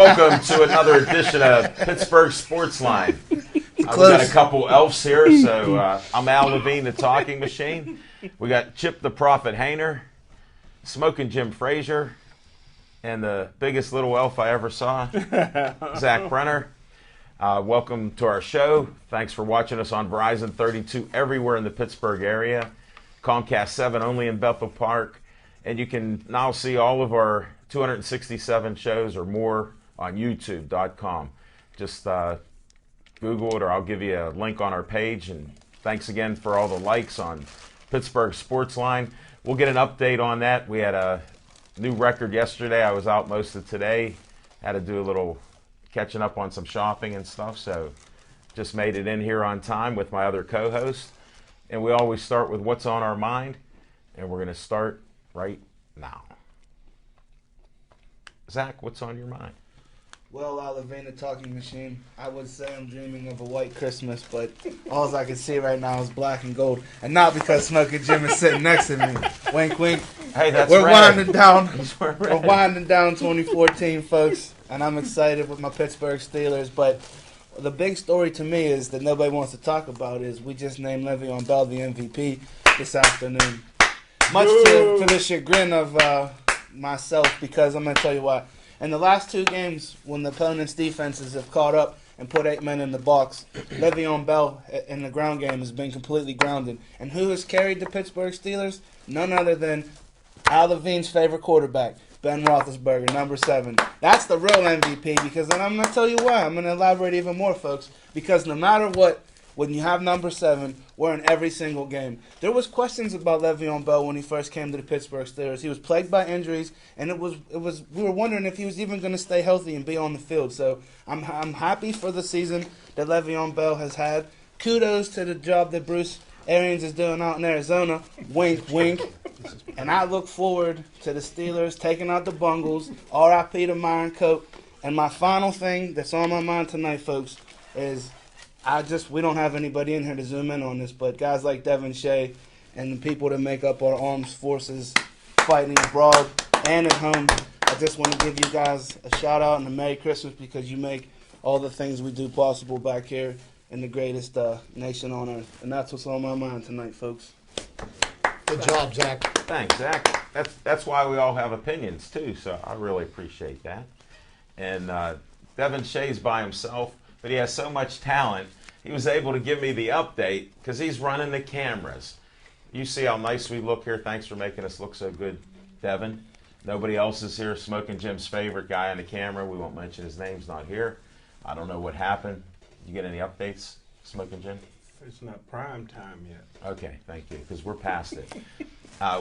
Welcome to another edition of Pittsburgh Sportsline. We got a couple elves here, so I'm Al Levine, the talking machine. We got Chip the Prophet Hayner, Smoking Jim Frazier, and the biggest little elf I ever saw, Zach Brenner. Welcome to our show. Thanks for watching us on Verizon 32 everywhere in the Pittsburgh area, Comcast 7 only in Bethel Park, and you can now see all of our 267 shows or more on YouTube.com. Just Google it, or I'll give you a link on our page. And thanks again for all the likes on Pittsburgh Sportsline. We'll get an update on that. We had a new record yesterday. I was out most of today. Had to do a little catching up on some shopping and stuff, so just made it in here on time with my other co-host. And we always start with what's on our mind, and we're going to start right now. Zach, what's on your mind? Well, Al Levine, the talking machine, I would say I'm dreaming of a white Christmas, but all I can see right now is black and gold. And not because Smoking Jim is sitting next to me. Wink, wink. Hey, that's We're red. winding down. We're winding down 2014, folks. And I'm excited with my Pittsburgh Steelers. But the big story to me is that nobody wants to talk about is we just named Le'Veon Bell the MVP this afternoon. Much to the chagrin of myself, because I'm going to tell you why. In the last two games, when the opponent's defenses have caught up and put 8 men in the box, Le'Veon Bell in the ground game has been completely grounded. And who has carried the Pittsburgh Steelers? None other than Al Levine's favorite quarterback, Ben Roethlisberger, number 7. That's the real MVP, because, and I'm going to tell you why. I'm going to elaborate even more, folks, because no matter what, when you have number 7, we're in every single game. There was questions about Le'Veon Bell when he first came to the Pittsburgh Steelers. He was plagued by injuries, and we were wondering if he was even going to stay healthy and be on the field. So I'm happy for the season that Le'Veon Bell has had. Kudos to the job that Bruce Arians is doing out in Arizona. Wink, wink. And I look forward to the Steelers taking out the Bungles. R.I.P. to Myron Cope. And my final thing that's on my mind tonight, folks, is we don't have anybody in here to zoom in on this, but guys like Devin Shea and the people that make up our armed forces fighting abroad and at home, I just want to give you guys a shout out and a Merry Christmas, because you make all the things we do possible back here in the greatest nation on earth. And that's what's on my mind tonight, folks. Good job, Zach. Thanks, Zach. That's why we all have opinions, too, so I really appreciate that. And Devin Shea's by himself, but he has so much talent. He was able to give me the update because he's running the cameras. You see how nice we look here. Thanks for making us look so good, Devin. Nobody else is here. Smoking Jim's favorite guy on the camera. We won't mention his name. He's not here. I don't know what happened. You get any updates, Smoking Jim? It's not prime time yet. Okay, thank you, because we're past it.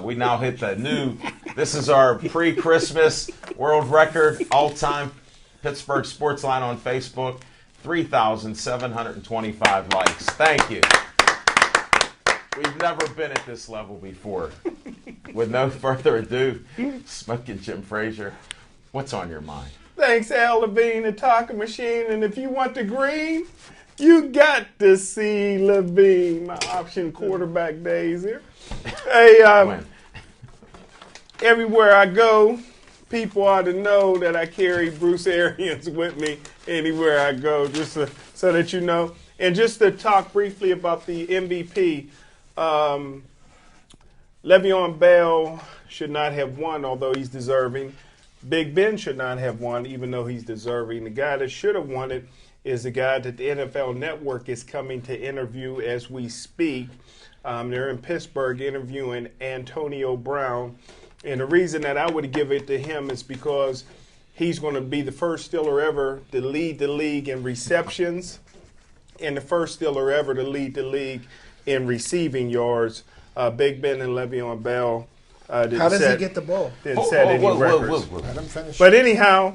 We now hit the new, this is our pre-Christmas world record, all-time Pittsburgh Sportsline on Facebook. 3,725 likes. Thank you. We've never been at this level before. With no further ado, Smoking Jim Frazier, what's on your mind? Thanks, Al Levine, the talking machine. And if you want the green, you got to see Levine, my option quarterback days here. Hey, everywhere I go, people ought to know that I carry Bruce Arians with me anywhere I go, just so that you know. And just to talk briefly about the MVP, Le'Veon Bell should not have won, although he's deserving. Big Ben should not have won, even though he's deserving. The guy that should have won it is the guy that the NFL Network is coming to interview as we speak. They're in Pittsburgh interviewing Antonio Brown. And the reason that I would give it to him is because he's going to be the first Steeler ever to lead the league in receptions and the first Steeler ever to lead the league in receiving yards. Big Ben and Le'Veon Bell How does he get the ball? Didn't set any records. Let him finish. But anyhow,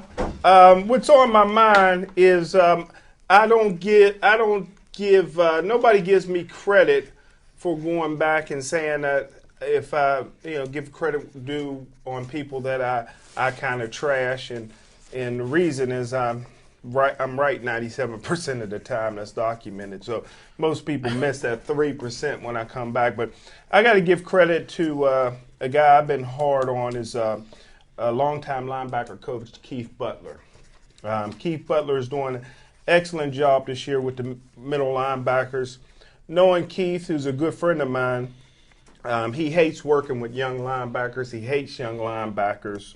what's on my mind is nobody gives me credit for going back and saying that if I give credit due on people that I kind of trash, and the reason is I'm right 97% of the time. That's documented. So most people miss that 3% when I come back. But I got to give credit to a guy I've been hard on is a longtime linebacker coach, Keith Butler. Keith Butler is doing an excellent job this year with the middle linebackers. Knowing Keith, who's a good friend of mine, he hates working with young linebackers. He hates young linebackers.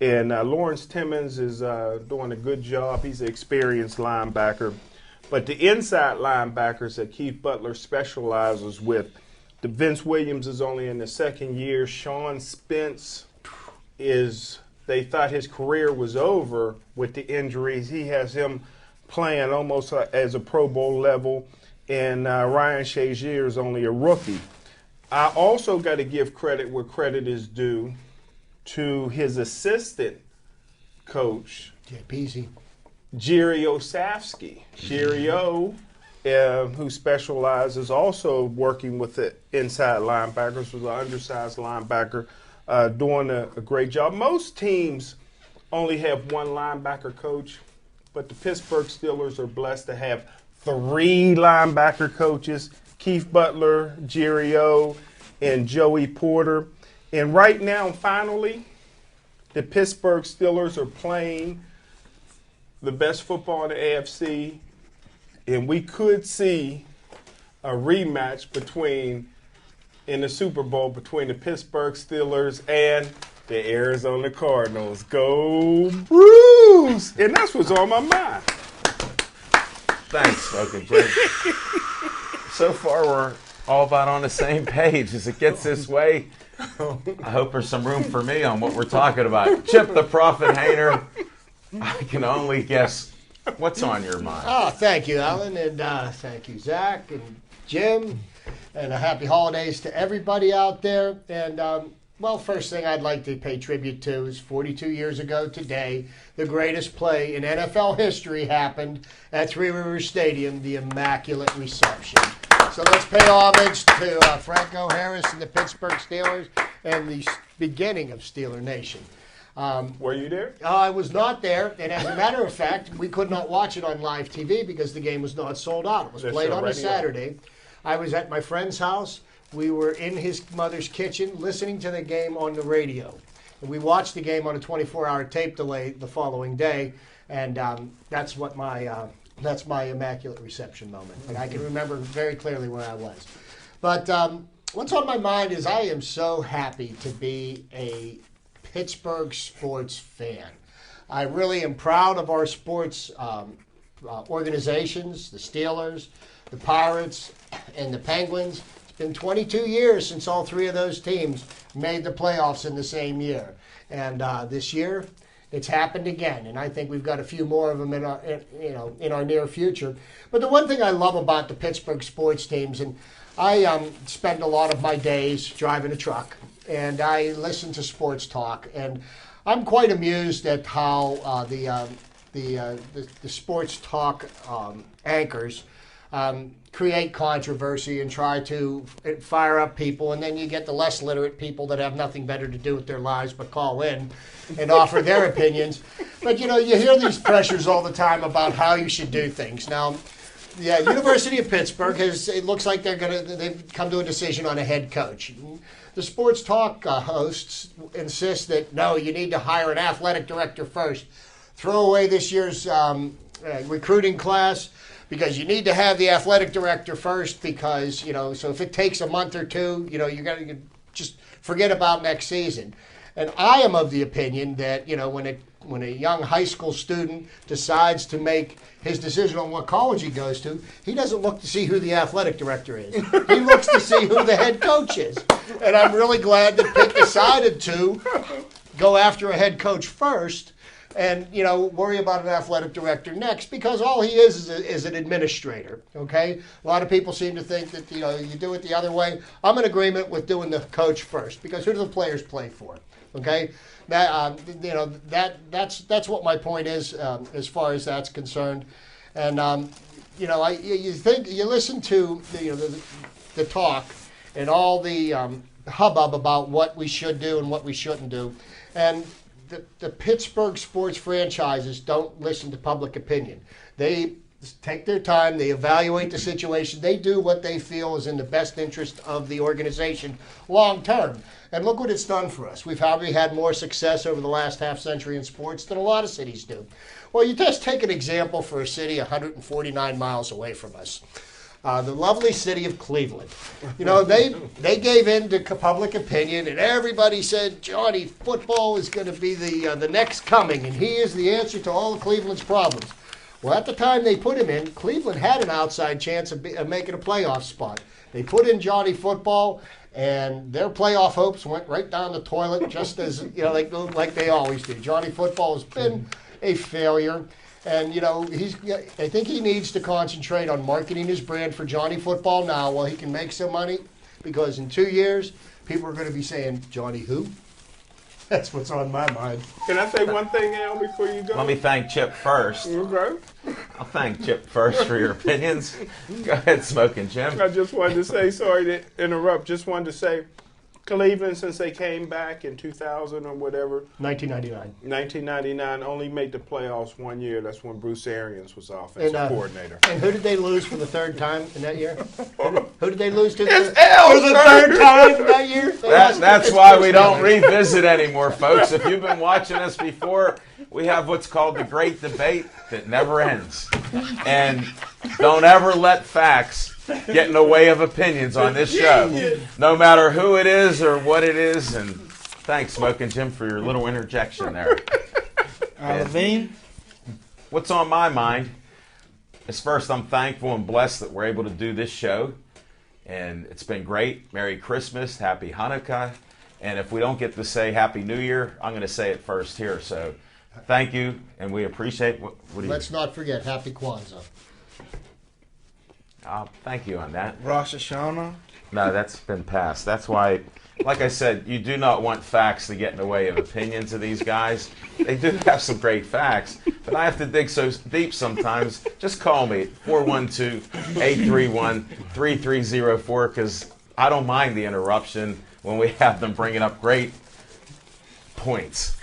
And Lawrence Timmons is doing a good job. He's an experienced linebacker. But the inside linebackers that Keith Butler specializes with, the Vince Williams is only in the second year. Sean Spence they thought his career was over with the injuries. He has him playing almost as a Pro Bowl level. And Ryan Shazier is only a rookie. I also got to give credit where credit is due to his assistant coach, Jerry Osafsky. Jerry O, who specializes also working with the inside linebackers, was an undersized linebacker, doing a great job. Most teams only have one linebacker coach, but the Pittsburgh Steelers are blessed to have 3 linebacker coaches, Keith Butler, Jerry O, and Joey Porter. And right now, finally, the Pittsburgh Steelers are playing the best football in the AFC, and we could see a rematch in the Super Bowl between the Pittsburgh Steelers and the Arizona Cardinals. Go Bruce! And that's what's on my mind. Thanks, Spoken Jim. So far, we're all about on the same page. As it gets this way, I hope there's some room for me on what we're talking about. Chip the Prophet Hainer, I can only guess what's on your mind. Oh, thank you, Alan, and thank you, Zach and Jim, and a happy holidays to everybody out there. And, well, first thing I'd like to pay tribute to is 42 years ago today, the greatest play in NFL history happened at Three Rivers Stadium, the Immaculate Reception. So let's pay homage to Franco Harris and the Pittsburgh Steelers and the beginning of Steeler Nation. Were you there? I was not there, and as a matter of fact, we could not watch it on live TV because the game was not sold out. It was played on a Saturday. I was at my friend's house. We were in his mother's kitchen listening to the game on the radio. And we watched the game on a 24-hour tape delay the following day, and that's my Immaculate Reception moment. And I can remember very clearly where I was. But what's on my mind is I am so happy to be a Pittsburgh sports fan. I really am proud of our sports organizations, the Steelers, the Pirates, and the Penguins. It's been 22 years since all 3 of those teams made the playoffs in the same year. And this year, it's happened again. And I think we've got a few more of them in our near future. But the one thing I love about the Pittsburgh sports teams, and I spend a lot of my days driving a truck, and I listen to sports talk, and I'm quite amused at how the sports talk anchors create controversy and try to fire up people, and then you get the less literate people that have nothing better to do with their lives but call in and offer their opinions. But you hear these pressures all the time about how you should do things. Now, the University of Pittsburgh it looks like they've come to a decision on a head coach. The sports talk hosts insist that no, you need to hire an athletic director first. Throw away this year's recruiting class, because you need to have the athletic director first, because, so if it takes a month or two, you got to just forget about next season. And I am of the opinion that, when a young high school student decides to make his decision on what college he goes to, he doesn't look to see who the athletic director is. He looks to see who the head coach is. And I'm really glad that Pitt decided to go after a head coach first and, worry about an athletic director next, because all he is an administrator, okay? A lot of people seem to think that, you do it the other way. I'm in agreement with doing the coach first, because who do the players play for, okay? That, that's what my point is as far as that's concerned. And, you listen to, the talk and all the hubbub about what we should do and what we shouldn't do. And the Pittsburgh sports franchises don't listen to public opinion. They take their time, they evaluate the situation, they do what they feel is in the best interest of the organization long term. And look what it's done for us. We've probably had more success over the last half century in sports than a lot of cities do. Well, you just take an example for a city 149 miles away from us. The lovely city of Cleveland. You know, they gave in to public opinion, and everybody said Johnny football is going to be the next coming, and he is the answer to all of Cleveland's problems. Well, at the time they put him in, Cleveland had an outside chance of making a playoff spot. They put in Johnny football, and their playoff hopes went right down the toilet, just as like they always do. Johnny football has been a failure. And, I think he needs to concentrate on marketing his brand for Johnny football now while he can make some money, because in 2 years, people are going to be saying, Johnny who? That's what's on my mind. Can I say one thing, Al, before you go? Let me thank Chip first. Okay. I'll thank Chip first for your opinions. Go ahead, Smoking Jim. I just wanted to say, sorry to interrupt, just wanted to say, Cleveland, since they came back in 2000 or whatever, 1999, only made the playoffs 1 year. That's when Bruce Arians was offensive coordinator. And who did they lose for the third time in that year? Who did they lose to It's for Al, the third time in that year? That's why we don't revisit anymore, folks. If you've been watching us before, we have what's called the great debate that never ends. And don't ever let facts get in the way of opinions on this show, no matter who it is or what it is. And thanks, Smoking Jim, for your little interjection there. Levine? What's on my mind is, first, I'm thankful and blessed that we're able to do this show. And it's been great. Merry Christmas, Happy Hanukkah. And if we don't get to say Happy New Year, I'm going to say it first here. So thank you, and we appreciate what do you... Let's not forget Happy Kwanzaa. Thank you on that. Rosh Hashanah? No, that's been passed. That's why, like I said, you do not want facts to get in the way of opinions of these guys. They do have some great facts, but I have to dig so deep sometimes. Just call me at 412-831-3304, because I don't mind the interruption when we have them bringing up great points.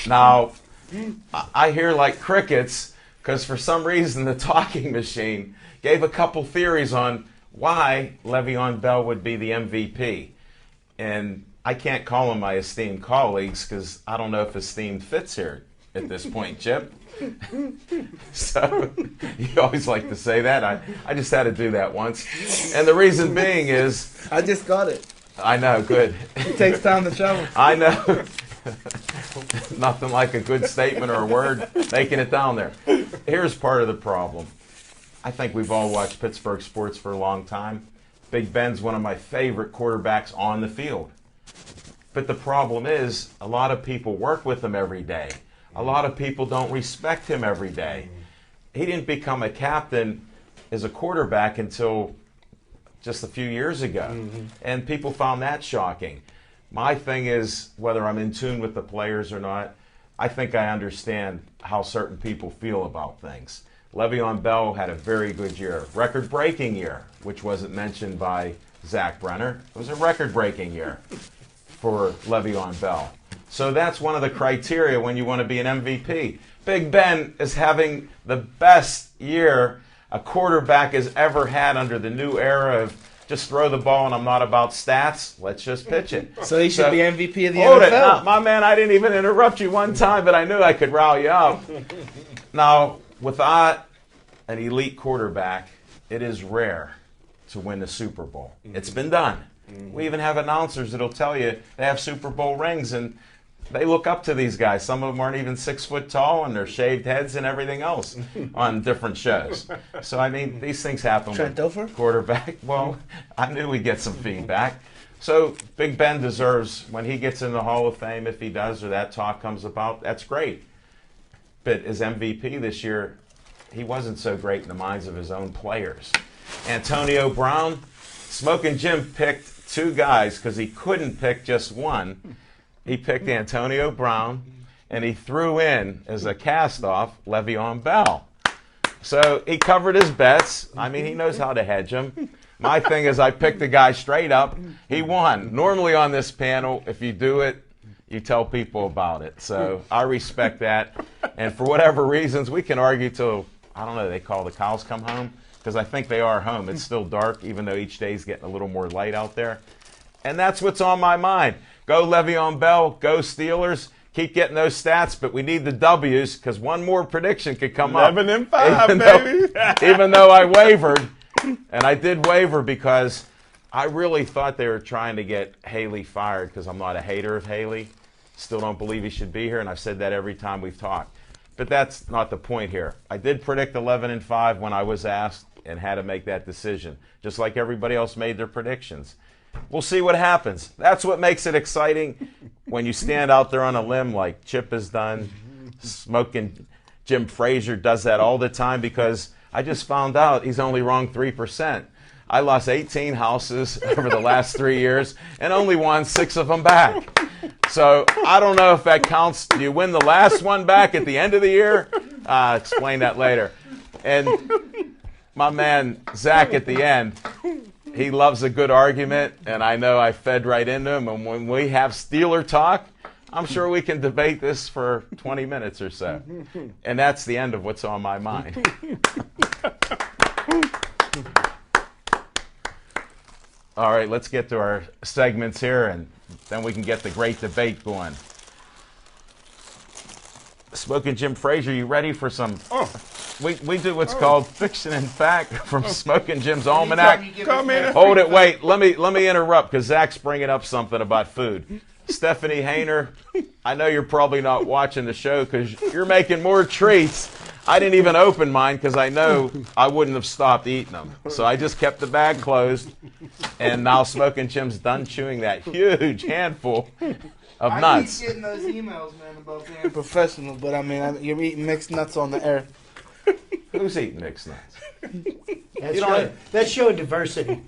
Now, I hear like crickets, because for some reason the talking machine gave a couple theories on why Le'Veon Bell would be the MVP. And I can't call them my esteemed colleagues, because I don't know if esteemed fits here at this point, Chip. So you always like to say that. I just had to do that once. And the reason being is... I just got it. I know, good. It takes time to travel. I know. Nothing like a good statement or a word making it down there. Here's part of the problem. I think we've all watched Pittsburgh sports for a long time. Big Ben's one of my favorite quarterbacks on the field. But the problem is, a lot of people work with him every day. A lot of people don't respect him every day. He didn't become a captain as a quarterback until just a few years ago. And people found that shocking. My thing is, whether I'm in tune with the players or not, I think I understand how certain people feel about things. Le'Veon Bell had a very good year, record-breaking year, which wasn't mentioned by Zach Brenner. It was a record-breaking year for Le'Veon Bell. So that's one of the criteria when you want to be an MVP. Big Ben is having the best year a quarterback has ever had under the new era of just throw the ball and I'm not about stats. Let's just pitch it. So he should be MVP of the hold NFL. It. No, my man, I didn't even interrupt you one time, but I knew I could rile you up. Now, without an elite quarterback, it is rare to win the Super Bowl. It's been done. We even have announcers that'll tell you they have Super Bowl rings, and they look up to these guys. Some of them aren't even 6 foot tall, and they're shaved heads and everything else on different shows. So, I mean, these things happen Trent with Dilfer? quarterback. Well, I knew we'd get some feedback. So Big Ben deserves, when he gets in the Hall of Fame, if he does, or that talk comes about, that's great. But as MVP this year, he wasn't so great in the minds of his own players. Antonio Brown, Smoking Jim picked two guys because he couldn't pick just one. He picked Antonio Brown, and he threw in, as a cast-off, Le'Veon Bell. So he covered his bets. I mean, he knows how to hedge them. My thing is, I picked the guy straight up. He won. Normally on this panel, if you do it, you tell people about it. So I respect that. And for whatever reasons, we can argue till I don't know, they call the cows come home, because I think they are home. It's still dark, even though each day's getting a little more light out there. And that's what's on my mind. Go Le'Veon Bell, go Steelers. Keep getting those stats, but we need the W's, because one more prediction could come up. 11-5, baby. Even though I wavered, and I did waver because I really thought they were trying to get Haley fired, because I'm not a hater of Haley. Still don't believe he should be here, and I've said that every time we've talked. But that's not the point here. I did predict 11-5 when I was asked and had to make that decision, just like everybody else made their predictions. We'll see what happens. That's what makes it exciting when you stand out there on a limb like Chip has done. Smoking Jim Frazier does that all the time, because I just found out he's only wrong 3%. I lost 18 houses over the last 3 years and only won 6 of them back. So I don't know if that counts. Do you win the last one back at the end of the year? Explain that later. And my man Zach at the end, he loves a good argument, and I know I fed right into him. And when we have Steeler talk, I'm sure we can debate this for 20 minutes or so. And that's the end of what's on my mind. All right, let's get to our segments here, and then we can get the great debate going. Smoking Jim Frazier, you ready for some? We do what's called Fiction and Fact from Smoking Jim's Almanac. Come in. Hold it, wait. Let me interrupt, because Zach's bringing up something about food. Stephanie Hayner, I know you're probably not watching the show because you're making more treats. I didn't even open mine because I know I wouldn't have stopped eating them. So I just kept the bag closed, and now Smoking Jim's done chewing that huge handful of nuts. I keep getting those emails, man, about being professional, but I mean, you're eating mixed nuts on the air. Who's eating mixed nuts? That's showing diversity.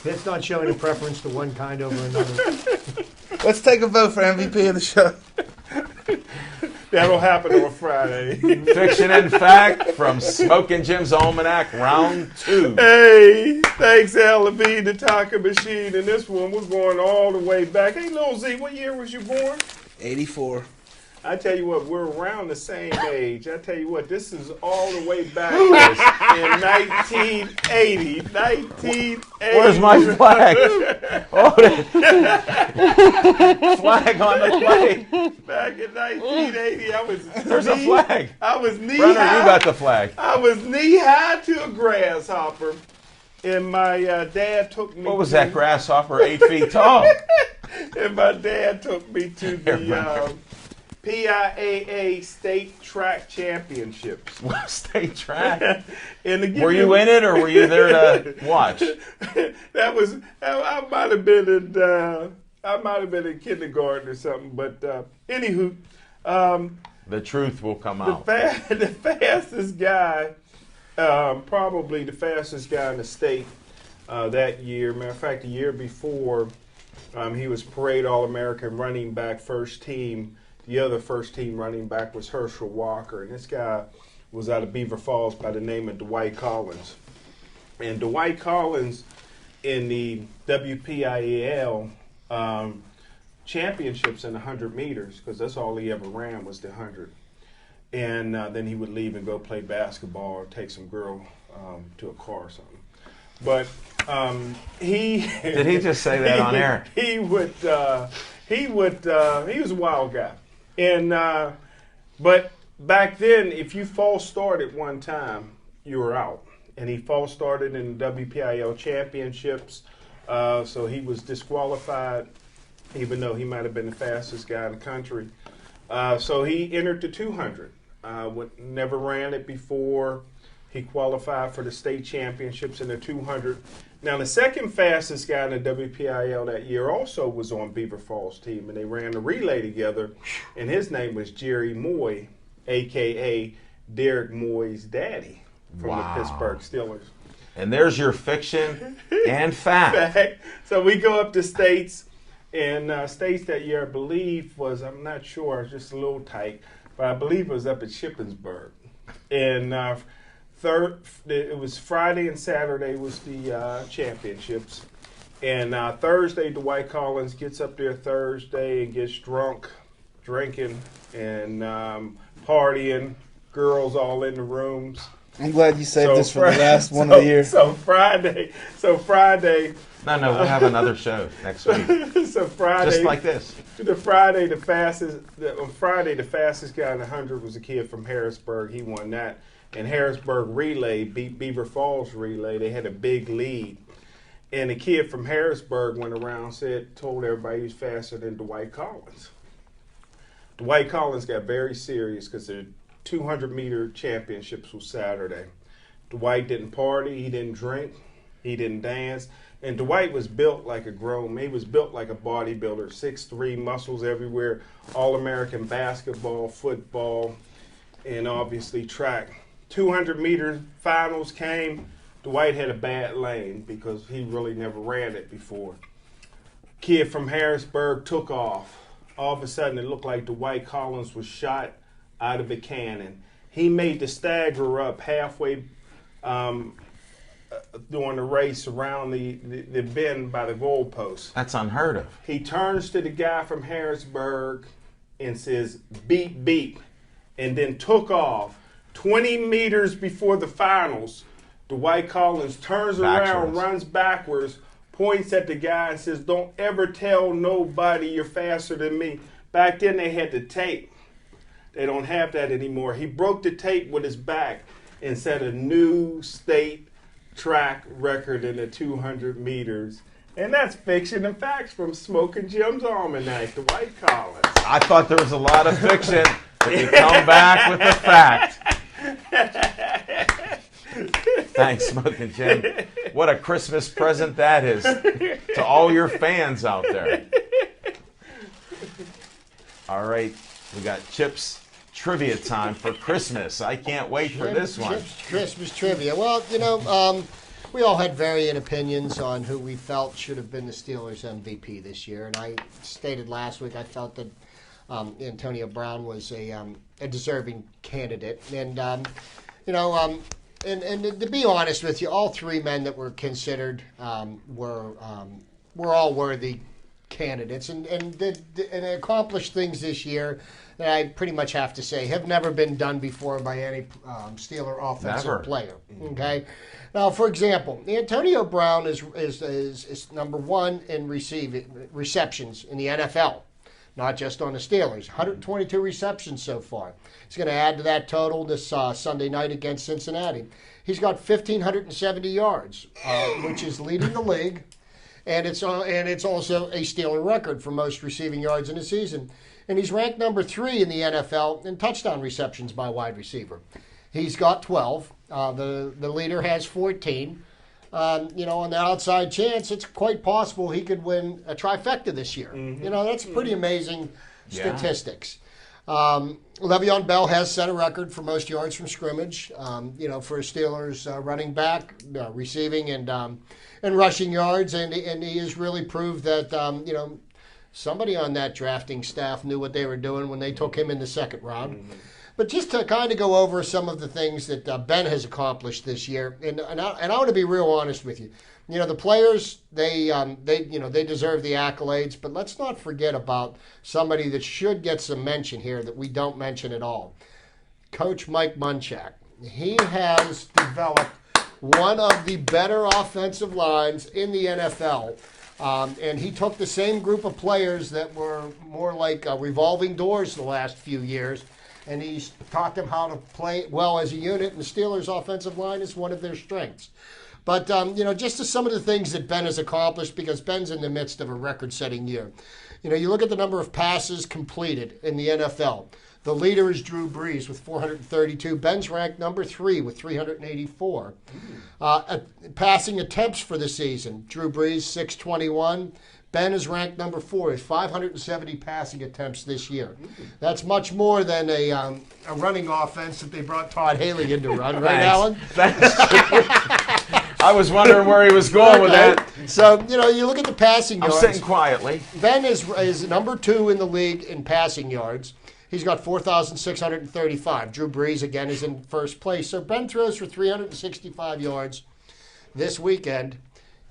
That's not showing a preference to one kind over another. Let's take a vote for MVP of the show. That'll happen on Friday. Fiction and Fact from Smoking Jim's Almanac, round 2. Hey, thanks, Al Levine, the talking machine. And this one, we're going all the way back. Hey, Lil Z, what year was you born? 84. I tell you what, we're around the same age. I tell you what, this is all the way back in 1980. 1980. Where's my flag? Hold it. Flag on the plate. Back in 1980, I was There's a flag. I was knee Brenner, high. you got the flag. I was knee high to a grasshopper, and my dad took me. What was to, that grasshopper? 8 feet tall. And my dad took me to the PIAA State Track Championships. State track. And Were you in it, or were you there to watch? That was I might have been in kindergarten or something, but anywho, The truth will come out. the fastest guy, probably the fastest guy in the state that year. Matter of fact, the year before, he was parade All-American running back, first team. The other first team running back was Herschel Walker, and this guy was out of Beaver Falls by the name of Dwight Collins. And Dwight Collins in the WPIAL championships in 100 meters, because that's all he ever ran was the 100. And then he would leave and go play basketball or take some girl to a car or something. But he Did he just say that on air? He was a wild guy. And but back then, if you false started one time, you were out. And he false started in the WPIL championships, so he was disqualified, even though he might have been the fastest guy in the country. So he entered the 200. Never ran it before. He qualified for the state championships in the 200. Now, the second fastest guy in the WPIL that year also was on Beaver Falls' team, and they ran the relay together, and his name was Jerry Moy, a.k.a. Derek Moy's daddy from the Pittsburgh Steelers. And there's your fiction and fact. So we go up to states, and states that year, I believe, was, I'm not sure, it's just a little tight, but I believe it was up at Shippensburg. And it was Friday and Saturday was the championships. And Thursday, Dwight Collins gets up there Thursday and gets drunk, drinking, and partying, girls all in the rooms. I'm glad you saved this for the last one of the year. So Friday. No, we'll have another show next week. So Friday, just like this. On Friday, the fastest guy in 100 was a kid from Harrisburg. He won that. And Harrisburg Relay beat Beaver Falls Relay. They had a big lead. And the kid from Harrisburg went around, told everybody he was faster than Dwight Collins. Dwight Collins got very serious because the 200-meter championships was Saturday. Dwight didn't party, he didn't drink, he didn't dance. And Dwight was built like a grown man. He was built like a bodybuilder, 6'3", muscles everywhere, All-American basketball, football, and obviously track. 200-meter finals came. Dwight had a bad lane because he really never ran it before. Kid from Harrisburg took off. All of a sudden, it looked like Dwight Collins was shot out of a cannon. He made the stagger up halfway during the race around the bend by the goalpost. That's unheard of. He turns to the guy from Harrisburg and says, beep, beep, and then took off. 20 meters before the finals, Dwight Collins turns around, runs backwards, points at the guy and says, don't ever tell nobody you're faster than me. Back then they had the tape. They don't have that anymore. He broke the tape with his back and set a new state track record in the 200 meters. And that's fiction and facts from Smoking Jim's Almanac, Dwight Collins. I thought there was a lot of fiction, but you come back with the fact. Thanks, Smoking Jim. What a Christmas present that is to all your fans out there. All right, we got Chip's trivia time for Christmas. I can't wait for this one. Chip's Christmas trivia. Well, we all had varying opinions on who we felt should have been the Steelers' MVP this year. And I stated last week I felt that Antonio Brown was a deserving candidate. And, and to be honest with you, all three men that were considered were all worthy candidates and accomplished things this year that I pretty much have to say have never been done before by any Steeler offensive player. Okay, now for example, Antonio Brown is number one in receptions in the NFL, not just on the Steelers. 122 receptions so far. He's going to add to that total this Sunday night against Cincinnati. He's got 1,570 yards, which is leading the league. And it's also a Steeler record for most receiving yards in a season. And he's ranked number 3 in the NFL in touchdown receptions by wide receiver. He's got 12. The leader has 14. On the outside chance, it's quite possible he could win a trifecta this year. Mm-hmm. That's pretty amazing statistics. Le'Veon Bell has set a record for most yards from scrimmage. For a Steelers running back, receiving and rushing yards, and he has really proved that somebody on that drafting staff knew what they were doing when they took him in the second round. Mm-hmm. But just to kind of go over some of the things that Ben has accomplished this year, and I want to be real honest with you. The players, they deserve the accolades, but let's not forget about somebody that should get some mention here that we don't mention at all. Coach Mike Munchak. He has developed one of the better offensive lines in the NFL. And he took the same group of players that were more like revolving doors the last few years, and he's taught them how to play well as a unit, and the Steelers' offensive line is one of their strengths. But, just to some of the things that Ben has accomplished, because Ben's in the midst of a record-setting year. You look at the number of passes completed in the NFL. The leader is Drew Brees with 432. Ben's ranked number 3 with 384. Passing attempts for the season, Drew Brees, 621. Ben is ranked number 4 with 570 passing attempts this year. That's much more than a running offense that they brought Todd Haley in to run, right, Alan? I was wondering where he was going with that. So, you look at the passing yards. I'm sitting quietly. Ben is number 2 in the league in passing yards. He's got 4,635. Drew Brees, again, is in first place. So Ben throws for 365 yards this weekend.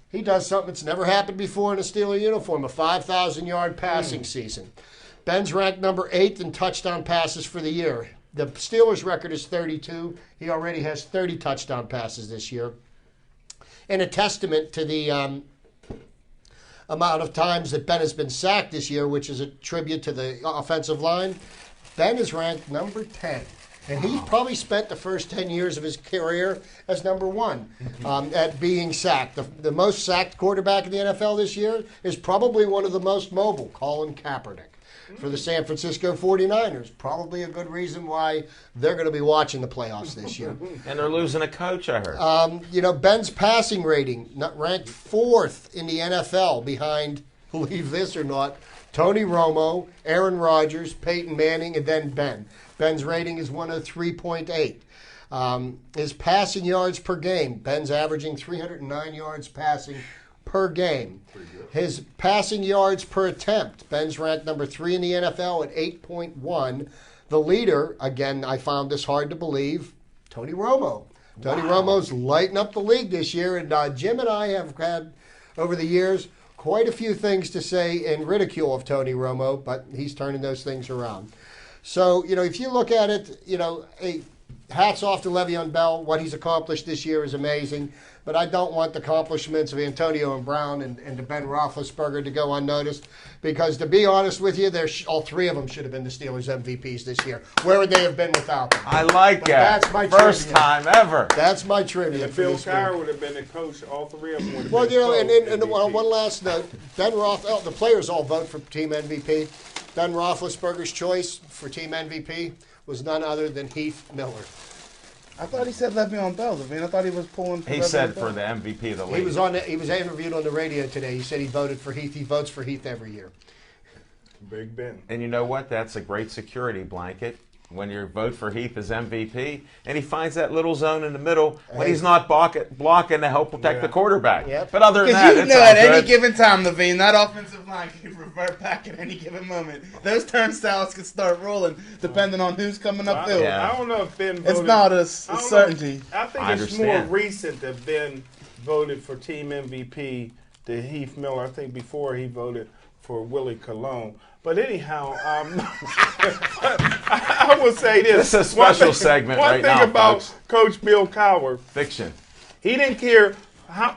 He does something that's never happened before in a Steeler uniform, a 5,000-yard passing season. Ben's ranked number 8 in touchdown passes for the year. The Steelers' record is 32. He already has 30 touchdown passes this year. And a testament to the amount of times that Ben has been sacked this year, which is a tribute to the offensive line. Ben is ranked number 10. And he's probably spent the first 10 years of his career as number 1 at being sacked. The most sacked quarterback in the NFL this year is probably one of the most mobile, Colin Kaepernick, for the San Francisco 49ers. Probably a good reason why they're going to be watching the playoffs this year. And they're losing a coach, I heard. Ben's passing rating, ranked 4th in the NFL behind, believe this or not, Tony Romo, Aaron Rodgers, Peyton Manning, and then Ben. Ben's rating is 103.8. His passing yards per game, Ben's averaging 309 yards passing per game. His passing yards per attempt, Ben's ranked number 3 in the NFL at 8.1. The leader, again, I found this hard to believe, Tony Romo. Tony Romo's lighting up the league this year, and Jim and I have had, over the years, quite a few things to say in ridicule of Tony Romo, but he's turning those things around. So, if you look at it, hats off to Le'Veon Bell. What he's accomplished this year is amazing. But I don't want the accomplishments of Antonio and Brown and to Ben Roethlisberger to go unnoticed. Because to be honest with you, all 3 of them should have been the Steelers' MVPs this year. Where would they have been without them? I like that. That's my first trivia. time ever. That's my trivia. If Bill Cowher would have been the coach, all 3 of them would have Well, been and one last note. The players all vote for team MVP. Ben Roethlisberger's choice for team MVP was none other than Heath Miller. I thought he said Le'Veon Bell. I thought he was pulling for He Le'Veon said Bell. for the MVP of the league. He was interviewed on the radio today. He said he voted for Heath. He votes for Heath every year. Big Ben. And you know what? That's a great security blanket when you vote for Heath as MVP, and he finds that little zone in the middle when he's not blocking to help protect the quarterback. Yep. But other than Because that, you it's know all at good. any given time, Levine, that offensive line can revert back at any given moment. Those turnstiles can start rolling depending on who's coming upfield. Yeah. I don't know if Ben voted. It's not a I don't certainty. know. I think I it's more understand. recent that Ben voted for team MVP to Heath Miller. I think before he voted for Willie Colon. But anyhow, I will say this. This is a special segment right now, One thing about folks. Coach Bill Cowher, Fiction. he didn't care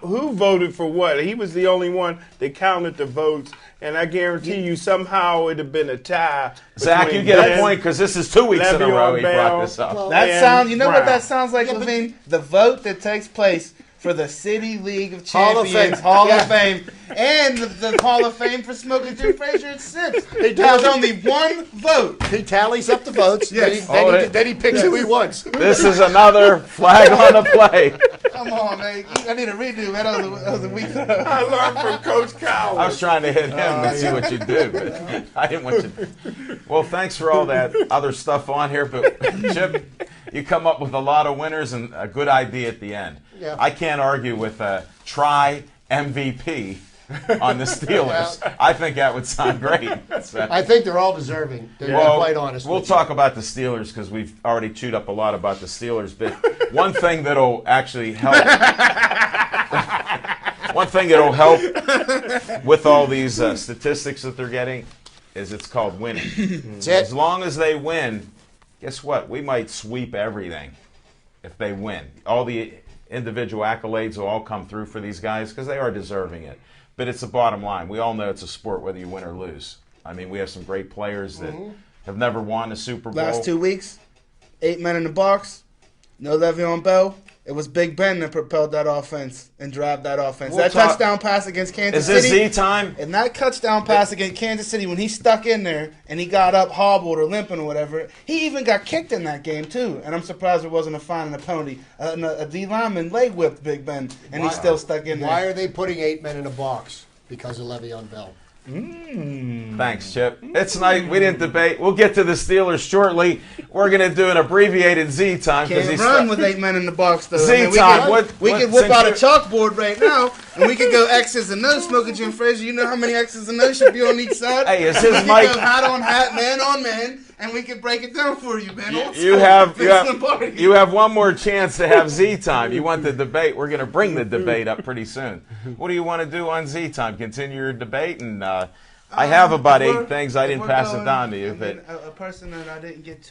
who voted for what. He was the only one that counted the votes. And I guarantee you somehow it would have been a tie. Zach, you between get Ben, a point because this is 2 weeks in a Le'Veon row he brought Bell. this up. Well, That and sounds. You know what Brown. that sounds like, Levine? The vote that takes place for the City League of Hall of Champions, Fame. Hall Yeah. of Fame, and the Hall of Fame for Smoking Joe Frazier at 6. There's only one vote. He tallies up the votes. Yes. Then he picks who he wants. This is another flag on the play. Come on, man. I need a redo, man. That was a week ago. I learned from Coach Cowher. I was trying to hit him and see what you do, but I didn't want you to. Well, thanks for all that other stuff on here, but Chip, you come up with a lot of winners and a good idea at the end. Yeah. I can't argue with a try MVP on the Steelers. I think that would sound great. So, I think they're all deserving, to be quite honest we'll with you. talk about the Steelers because we've already chewed up a lot about the Steelers. But one thing that'll actually help. One thing that'll help with all these statistics that they're getting is it's called winning. That's it. As long as they win, guess what? We might sweep everything if they win. All the individual accolades will all come through for these guys because they are deserving it. But it's the bottom line. We all know it's a sport whether you win or lose. I mean, we have some great players that have never won a Super Bowl. Last 2 weeks, 8 men in the box, no Le'Veon Bell. It was Big Ben that propelled that offense and drive that offense. We'll that talk- touchdown pass against Kansas Is this City. Z time? And that touchdown pass against Kansas City, when he stuck in there and he got up hobbled or limping or whatever, he even got kicked in that game too. And I'm surprised there wasn't a fine and a penalty. A D lineman leg whipped Big Ben, and he still stuck in there. Why are they putting 8 men in a box? Because of Le'Veon Bell. Thanks, Chip. It's night. We didn't debate. We'll get to the Steelers shortly. We're going to do an abbreviated Z time because Can't run with 8 men in the box though. Z we time. we What- could whip since out a you're- chalkboard right now, and we could go X's and O's. Smoking Jim Frazier, you know how many X's and O's should be on each side. Hey, is we his could mic- go hat on hat, man on man, and we could break it down for you, man. Old You school. have Vince Lombardi. you have one more chance to have Z time. You want the debate? We're going to bring the debate up pretty soon. What do you want to do on Z time? Continue your debate, and I have about If we're- 8 things. I if didn't we're pass going- it down to you, I mean, but a person that I didn't get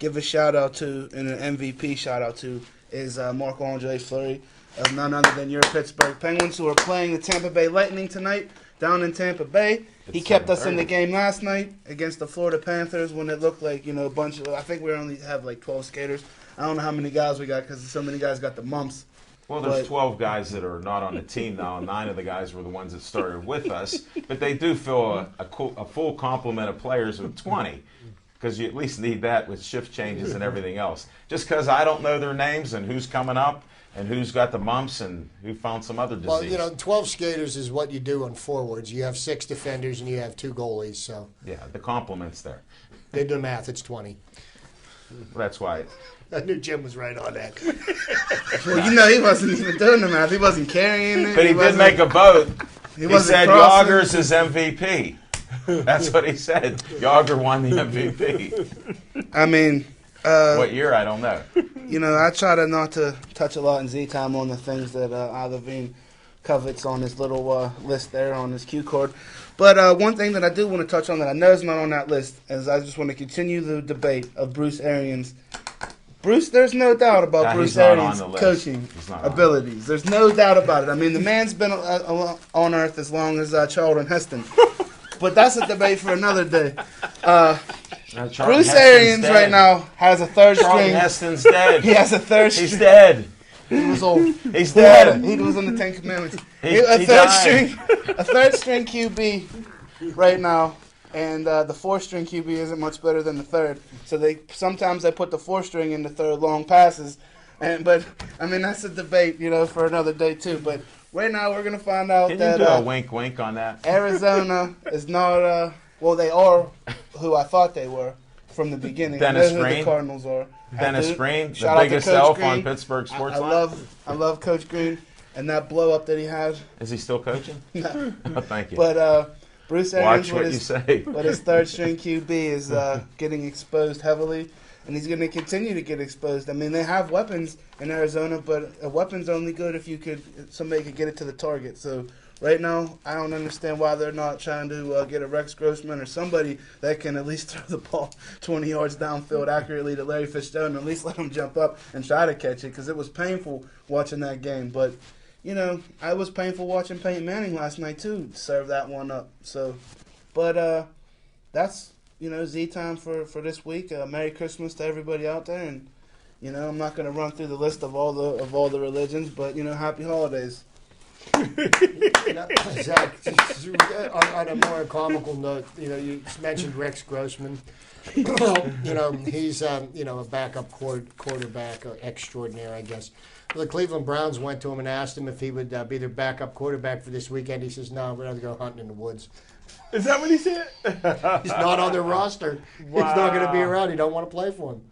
give a shout out to, and an MVP shout out to, is Marc-Andre Fleury of none other than your Pittsburgh Penguins, who are playing the Tampa Bay Lightning tonight down in Tampa Bay. He kept us in the game last night against the Florida Panthers when it looked like, a bunch of, I think we only have like 12 skaters. I don't know how many guys we got because so many guys got the mumps. Well, there's 12 guys that are not on the team now, and 9 of the guys were the ones that started with us. But they do fill a full complement of players with 20, because you at least need that with shift changes and everything else. Just because I don't know their names and who's coming up and who's got the mumps and who found some other disease. Well, 12 skaters is what you do on forwards. You have 6 defenders and you have 2 goalies. So yeah, the complement's there. They do the math. It's 20. Well, that's why. I knew Jim was right on that. Well, he wasn't even doing the math. He wasn't carrying it. But he did make a vote. He said crossing. Yager's his MVP. That's what he said. Yager won the MVP. I mean, what year? I don't know. I try to not to touch a lot in Z-Time on the things that Levine covets on his little list there on his cue card. But one thing that I do want to touch on that I know is not on that list is I just want to continue the debate of Bruce Arians. There's no doubt about Bruce Arians' coaching abilities. There's no doubt about it. I mean, the man's been on earth as long as Charlton Heston. But that's a debate for another day. Bruce Arians right now has a third string. Charlton Heston's dead. He has a third string. He's dead. He was old. He's dead. He was in the Ten Commandments. He a died. third string QB right now, and the fourth string QB isn't much better than the third. So sometimes they put the fourth string in the third long passes, but I mean that's a debate, for another day too. But right now we're gonna find out Can that you do a wink on that? Arizona is not. Well, they are who I thought they were from the beginning. Dennis I know who Green? the Cardinals are. Dennis Green, the Shout out to biggest Coach elf Green. on Pittsburgh Sportsline. I love Coach Green and that blow up that he had. Is he still coaching? No. Oh, thank you. But Bruce Arians, Watch what you say. with his third string QB, is getting exposed heavily, and he's going to continue to get exposed. I mean, they have weapons in Arizona, but a weapon's only good if somebody could get it to the target. So right now, I don't understand why they're not trying to get a Rex Grossman or somebody that can at least throw the ball 20 yards downfield accurately to Larry Fitzgerald and at least let him jump up and try to catch it, because it was painful watching that game. But I was painful watching Peyton Manning last night too. Serve that one up. So, but that's Z-Time for this week. Merry Christmas to everybody out there, and I'm not going to run through the list of all the religions, but Happy Holidays. Zach, on a more comical note, you mentioned Rex Grossman. He's a backup quarterback extraordinaire, I guess. The Cleveland Browns went to him and asked him if he would be their backup quarterback for this weekend. He says, "No, we'd rather go hunting in the woods." Is that what he said? He's not on their roster. Wow. He's not going to be around. He don't want to play for him.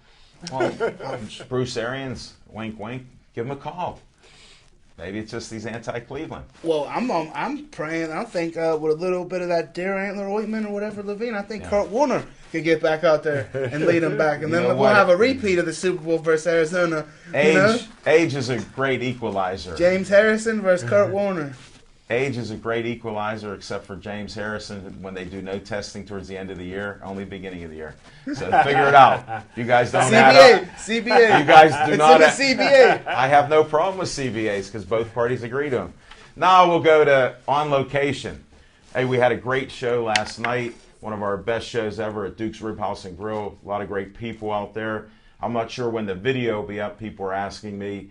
Well, Bruce Arians, wink, wink, give him a call. Maybe it's just he's anti-Cleveland. Well, I'm praying. I think with a little bit of that deer antler ointment or whatever, Levine, I think Kurt Warner could get back out there and lead them back, and then we'll have a repeat of the Super Bowl versus Arizona. Age is a great equalizer. James Harrison versus Kurt Warner. Age is a great equalizer, except for James Harrison when they do no testing towards the end of the year, only beginning of the year. So figure it out. You guys don't add up. CBA. You guys do not. It's in the CBA. I have no problem with CBAs because both parties agree to them. Now we'll go to On Location. Hey, we had a great show last night. One of our best shows ever at Duke's Rib House and Grill. A lot of great people out there. I'm not sure when the video will be up. People are asking me.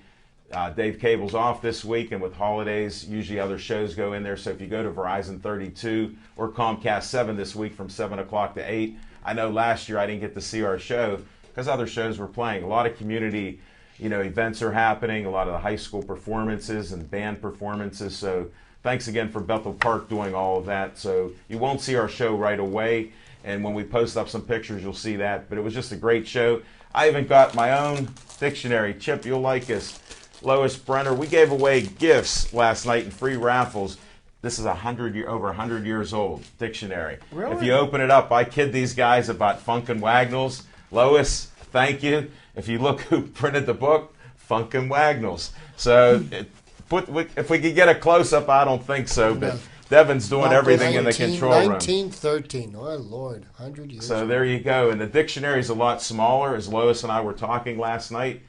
Dave Cable's off this week, and with holidays, usually other shows go in there. So if you go to Verizon 32 or Comcast 7 this week from 7 o'clock to 8, I know last year I didn't get to see our show because other shows were playing. A lot of community, events are happening. A lot of the high school performances and band performances. So thanks again for Bethel Park doing all of that. So you won't see our show right away, and when we post up some pictures, you'll see that. But it was just a great show. I even got my own dictionary. Chip, you'll like this. Lois Brenner, we gave away gifts last night in free raffles. This is over 100 years old dictionary. Really? If you open it up, I kid these guys about Funkin' Wagnalls. Lois, thank you. If you look who printed the book, Funkin' Wagnalls. So if we could get a close-up, I don't think so, but Devin's doing everything in the 19, control room. 1913. Oh, Lord. 100 years. So there you go. And the dictionary's a lot smaller, as Lois and I were talking last night.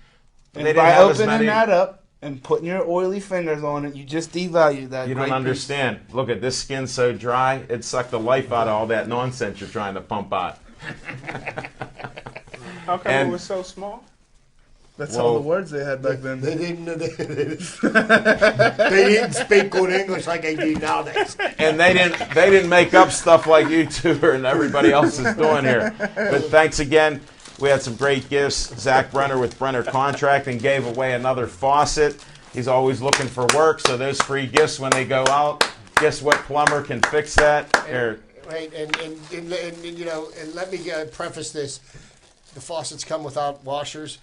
And They by didn't have as opening many. that up and putting your oily fingers on it, you just devalue that. You great don't understand. Look at this skin so dry, it sucked the life out of all that nonsense you're trying to pump out. How come And- it was so small? That's Well, all the words they had back then. They didn't speak good English like they do nowadays. And they didn't make up stuff like you two and everybody else is doing here. But thanks again. We had some great gifts. Zach Brenner with Brenner Contracting gave away another faucet. He's always looking for work, so those free gifts when they go out. Guess what plumber can fix that? Here. Right, and you know, and let me preface this. The faucets come without washers.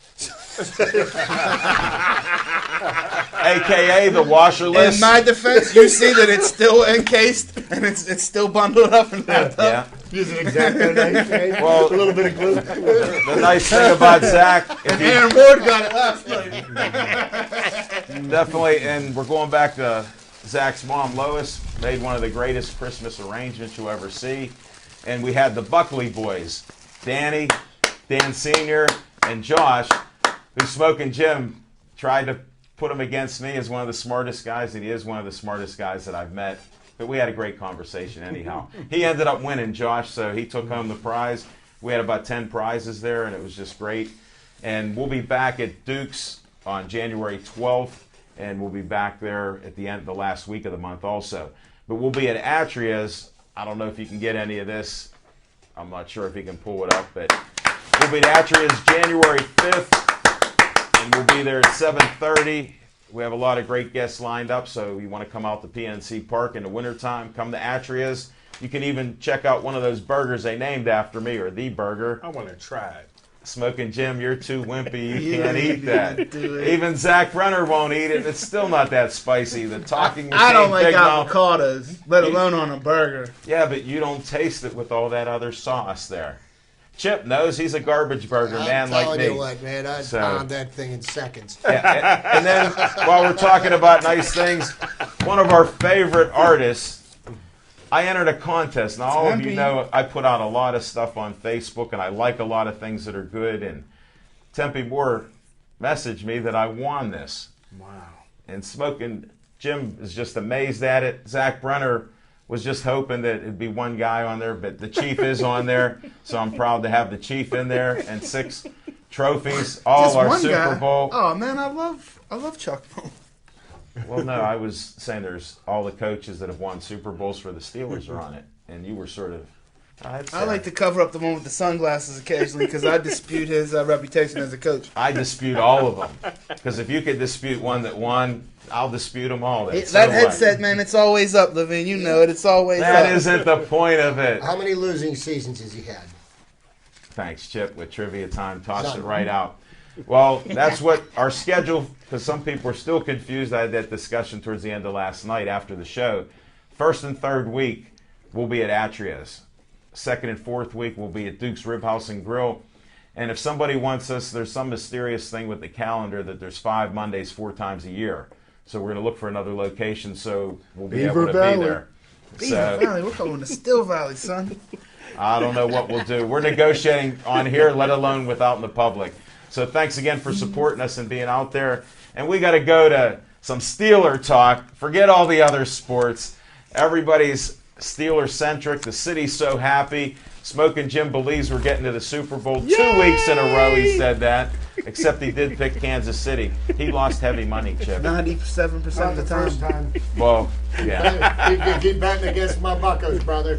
AKA the washerless. In my defense, you see that it's still encased and it's still bundled up and wrapped up. Yeah. Use an X-Acto knife, right? Well, a little bit of glue. the nice thing about Zach, if you Aaron Ward got it last night. definitely, and we're going back to Zach's mom, Lois, made one of the greatest Christmas arrangements you'll ever see. And we had the Buckley boys, Danny, Dan Sr., and Josh, who Smoking Jim tried to put him against me as one of the smartest guys, and he is one of the smartest guys that I've met. But we had a great conversation anyhow. He ended up winning, Josh, so he took home the prize. We had about 10 prizes there, and it was just great. And we'll be back at Duke's on January 12th, and we'll be back there at the end, the last week of the month also. But we'll be at Atria's. I don't know if you can get any of this. I'm not sure if you can pull it up, but we'll be at Atria's January 5th, and we'll be there at 7:30. We have a lot of great guests lined up, so you want to come out to PNC Park in the wintertime, come to Atria's. You can even check out one of those burgers they named after me, or the burger. I want to try it. Smoking Jim, you're too wimpy. You Yeah, can't you eat that. didn't do it. Even Zach Brenner won't eat it. It's still not that spicy. The talking machine, I don't like Big Mouth. avocados, let alone on a burger. Yeah, but you don't taste it with all that other sauce there. Chip knows he's a garbage burger man I'm like telling me. you what, man, I'd So- pound that thing in seconds. Yeah, and then while we're talking about nice things, one of our favorite artists, I entered a contest. Now, all of you Tempe. know I put out a lot of stuff on Facebook, and I like a lot of things that are good. And Tempe Moore messaged me that I won this. Wow. And Smoking Jim is just amazed at it. Zach Brenner was just hoping that it'd be one guy on there, but the Chief is on there, so I'm proud to have the Chief in there, and 6 trophies, all Just our one Super guy. Bowl. Oh man, I love Chuck. Well, no, I was saying there's all the coaches that have won Super Bowls for the Steelers are on it, and you were sort of. I like to cover up the one with the sunglasses occasionally because I dispute his reputation as a coach. I dispute all of them, because if you could dispute one that won, I'll dispute them all. Then. So That what? headset, man, it's always up, Levine. You know it. It's always That up. isn't the point of it. How many losing seasons has he had? Thanks, Chip, with trivia time. Toss None. it right out. Well, that's what our schedule, because some people are still confused. I had that discussion towards the end of last night after the show. First and third week, we'll be at Atria's. Second and fourth week, we'll be at Duke's Rib House and Grill. And if somebody wants us, there's some mysterious thing with the calendar that there's 5 Mondays 4 times a year. So we're going to look for another location, so we'll be Beaver able to Valley. be there. Beaver So Valley, we're going to Still Valley, son. I don't know what we'll do. We're negotiating on here, let alone without in the public. So thanks again for supporting us and being out there. And we got to go to some Steeler talk. Forget all the other sports. Everybody's Steeler-centric. The city's so happy. Smoking Jim believes we're getting to the Super Bowl. 2 weeks in a row he said that, except he did pick Kansas City. He lost heavy money, Chip. 97% Not of the the first time. time. Well, yeah. You can keep betting against my Buccos, brother.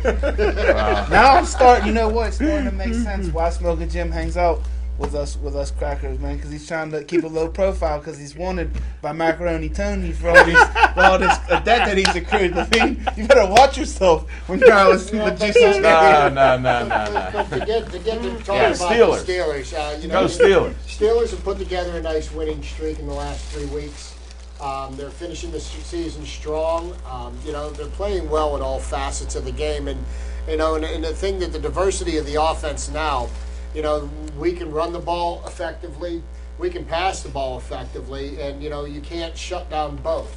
Now I'm starting. You know what? It's starting to make sense why Smoking Jim hangs out with us crackers, man. Because he's trying to keep a low profile because he's wanted by Macaroni Tony for all this debt that he's accrued. Levine, you better watch yourself when you're out with the juicy No. But to get to talk Yeah, about Steelers. the Steelers, Go Steelers. Steelers have put together a nice winning streak in the last 3 weeks. They're finishing the season strong. They're playing well in all facets of the game, and the thing that the diversity of the offense now, we can run the ball effectively, we can pass the ball effectively, and you can't shut down both.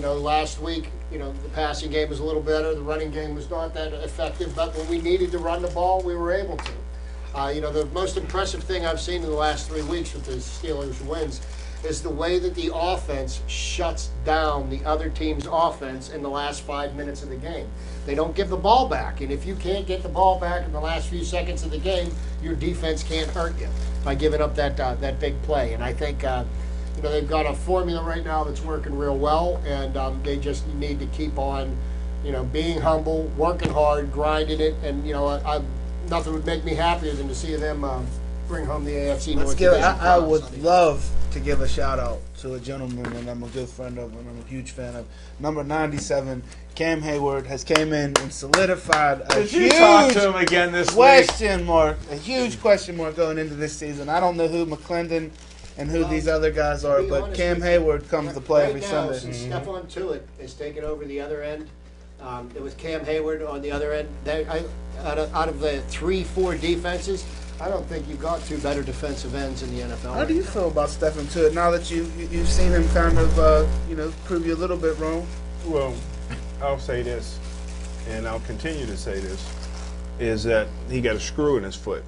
Last week the passing game was a little better. The running game was not that effective, but when we needed to run the ball, we were able to. The most impressive thing I've seen in the last 3 weeks with the Steelers' wins is the way that the offense shuts down the other team's offense in the last 5 minutes of the game. They don't give the ball back, and if you can't get the ball back in the last few seconds of the game, your defense can't hurt you by giving up that big play. And I think they've got a formula right now that's working real well, and they just need to keep on being humble, working hard, grinding it, and nothing would make me happier than to see them bring home the AFC North Division. I would love to give a shout out to a gentleman and I'm a good friend of and I'm a huge fan of. Number 97, Cam Hayward, has came in and solidified a Did you talk to him again this week? A huge question mark going into this season. I don't know who McClendon and who these other guys are, but Cam Hayward comes to play every Sunday. Right now, since Stephon Tuitt is taking over the other end, it was Cam Hayward on the other end. Out of the 3-4 defenses, I don't think you've got two better defensive ends in the NFL. How do you feel about Stephon Tuitt now that you've seen him kind of prove you a little bit wrong? Well, I'll say this, and I'll continue to say this, is that he got a screw in his foot.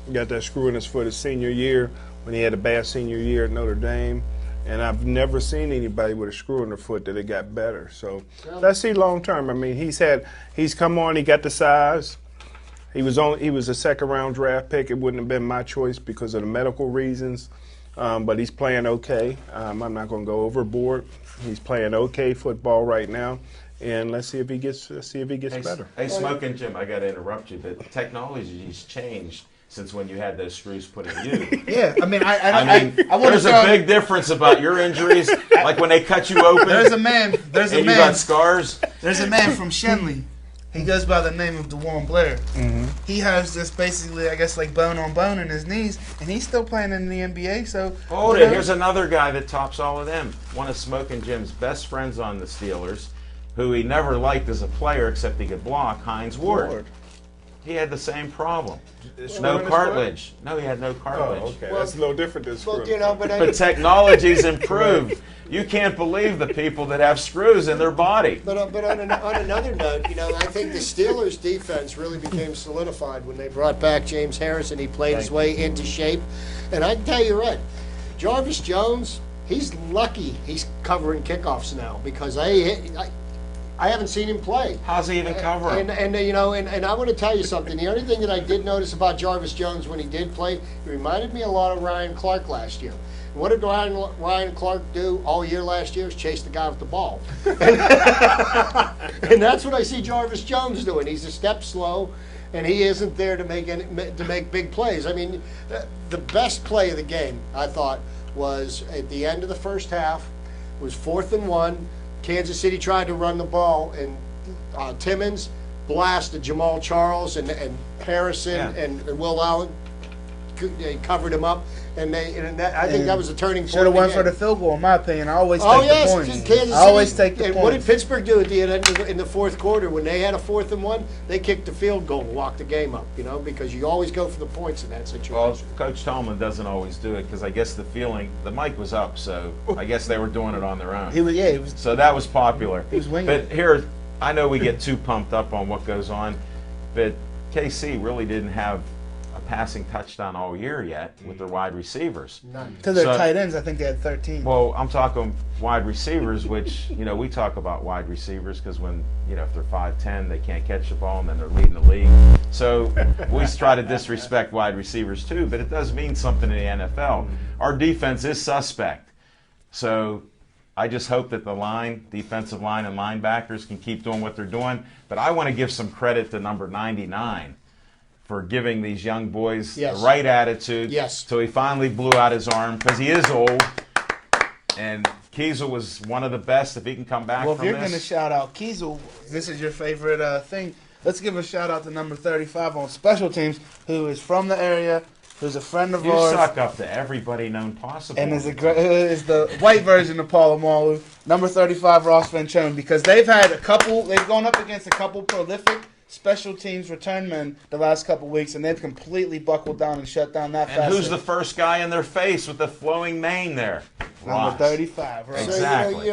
He got that screw in his foot his senior year when he had a bad senior year at Notre Dame. And I've never seen anybody with a screw in their foot that it got better. So let's see long term. I mean, he's come on, he got the size. He was a second round draft pick. It wouldn't have been my choice because of the medical reasons. But he's playing okay. I'm not going to go overboard. He's playing okay football right now. And let's see if he gets better. Hey, Smoking Jim, I got to interrupt you, but technology's changed since when you had those screws put in you. Yeah, I mean, there's a big difference about your injuries. Like when they cut you open. There's a man. You got scars. There's a man from Shenley. He goes by the name of DeJuan Blair. Mm-hmm. He has this basically, I guess, like bone on bone in his knees, and he's still playing in the NBA. So hold it. Here's another guy that tops all of them. One of Smoking Jim's best friends on the Steelers, who he never liked as a player except he could block, Hines Ward. He had the same problem. No cartilage. No, he had no cartilage. Oh, okay. That's a little different than screws. But technology's improved. You can't believe the people that have screws in their body. But on another note, I think the Steelers' defense really became solidified when they brought back James Harrison. He played his way into shape. And I can tell you what, Jarvis Jones, he's lucky he's covering kickoffs now because I haven't seen him play. How's he even covering? And I want to tell you something. The only thing that I did notice about Jarvis Jones when he did play, he reminded me a lot of Ryan Clark last year. What did Ryan Clark do all year last year? Is chase the guy with the ball. And that's what I see Jarvis Jones doing. He's a step slow, and he isn't there to make big plays. I mean, the best play of the game, I thought, was at the end of the first half. It was 4th and 1. Kansas City tried to run the ball, and Timmons blasted Jamal Charles and Harrison and Will Allen. They covered him up, and I think that was a turning point. Should have went for the field goal, in my opinion. I always take the points. I always take the points. What did Pittsburgh do at the end in the fourth quarter when they had a 4th and 1? They kicked the field goal and locked the game up. Because you always go for the points in that situation. Well, Coach Tolman doesn't always do it because I guess the mic was up, so I guess they were doing it on their own. He was. So that was popular. He was winging. But here, I know we get too pumped up on what goes on, but KC really didn't have a passing touchdown all year yet with their wide receivers. None. To their tight ends, I think they had 13. Well, I'm talking wide receivers, which, we talk about wide receivers because when, if they're 5'10", they can't catch the ball and then they're leading the league. So we try to disrespect wide receivers too, but it does mean something in the NFL. Our defense is suspect. So I just hope that the defensive line and linebackers can keep doing what they're doing. But I want to give some credit to number 99. For giving these young boys the right attitude. Yes. So he finally blew out his arm because he is old. And Kiesel was one of the best if he can come back from this. Well, if you're going to shout out Kiesel, this is your favorite thing. Let's give a shout out to number 35 on special teams, who is from the area, who's a friend of ours. You suck up to everybody known possible. And is the white version of Polamalu, number 35, Ross Venchone, because they've gone up against a couple prolific special teams return men the last couple weeks, and they've completely buckled down and shut down that facet. And who's the first guy in their face with the flowing mane there? Number 35, right? Exactly.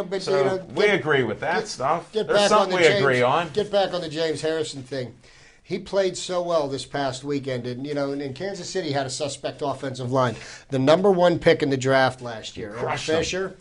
We agree with that stuff. There's something we agree on. Get back on the James Harrison thing. He played so well this past weekend, and in Kansas City had a suspect offensive line. The number 1 pick in the draft last year, Fisher.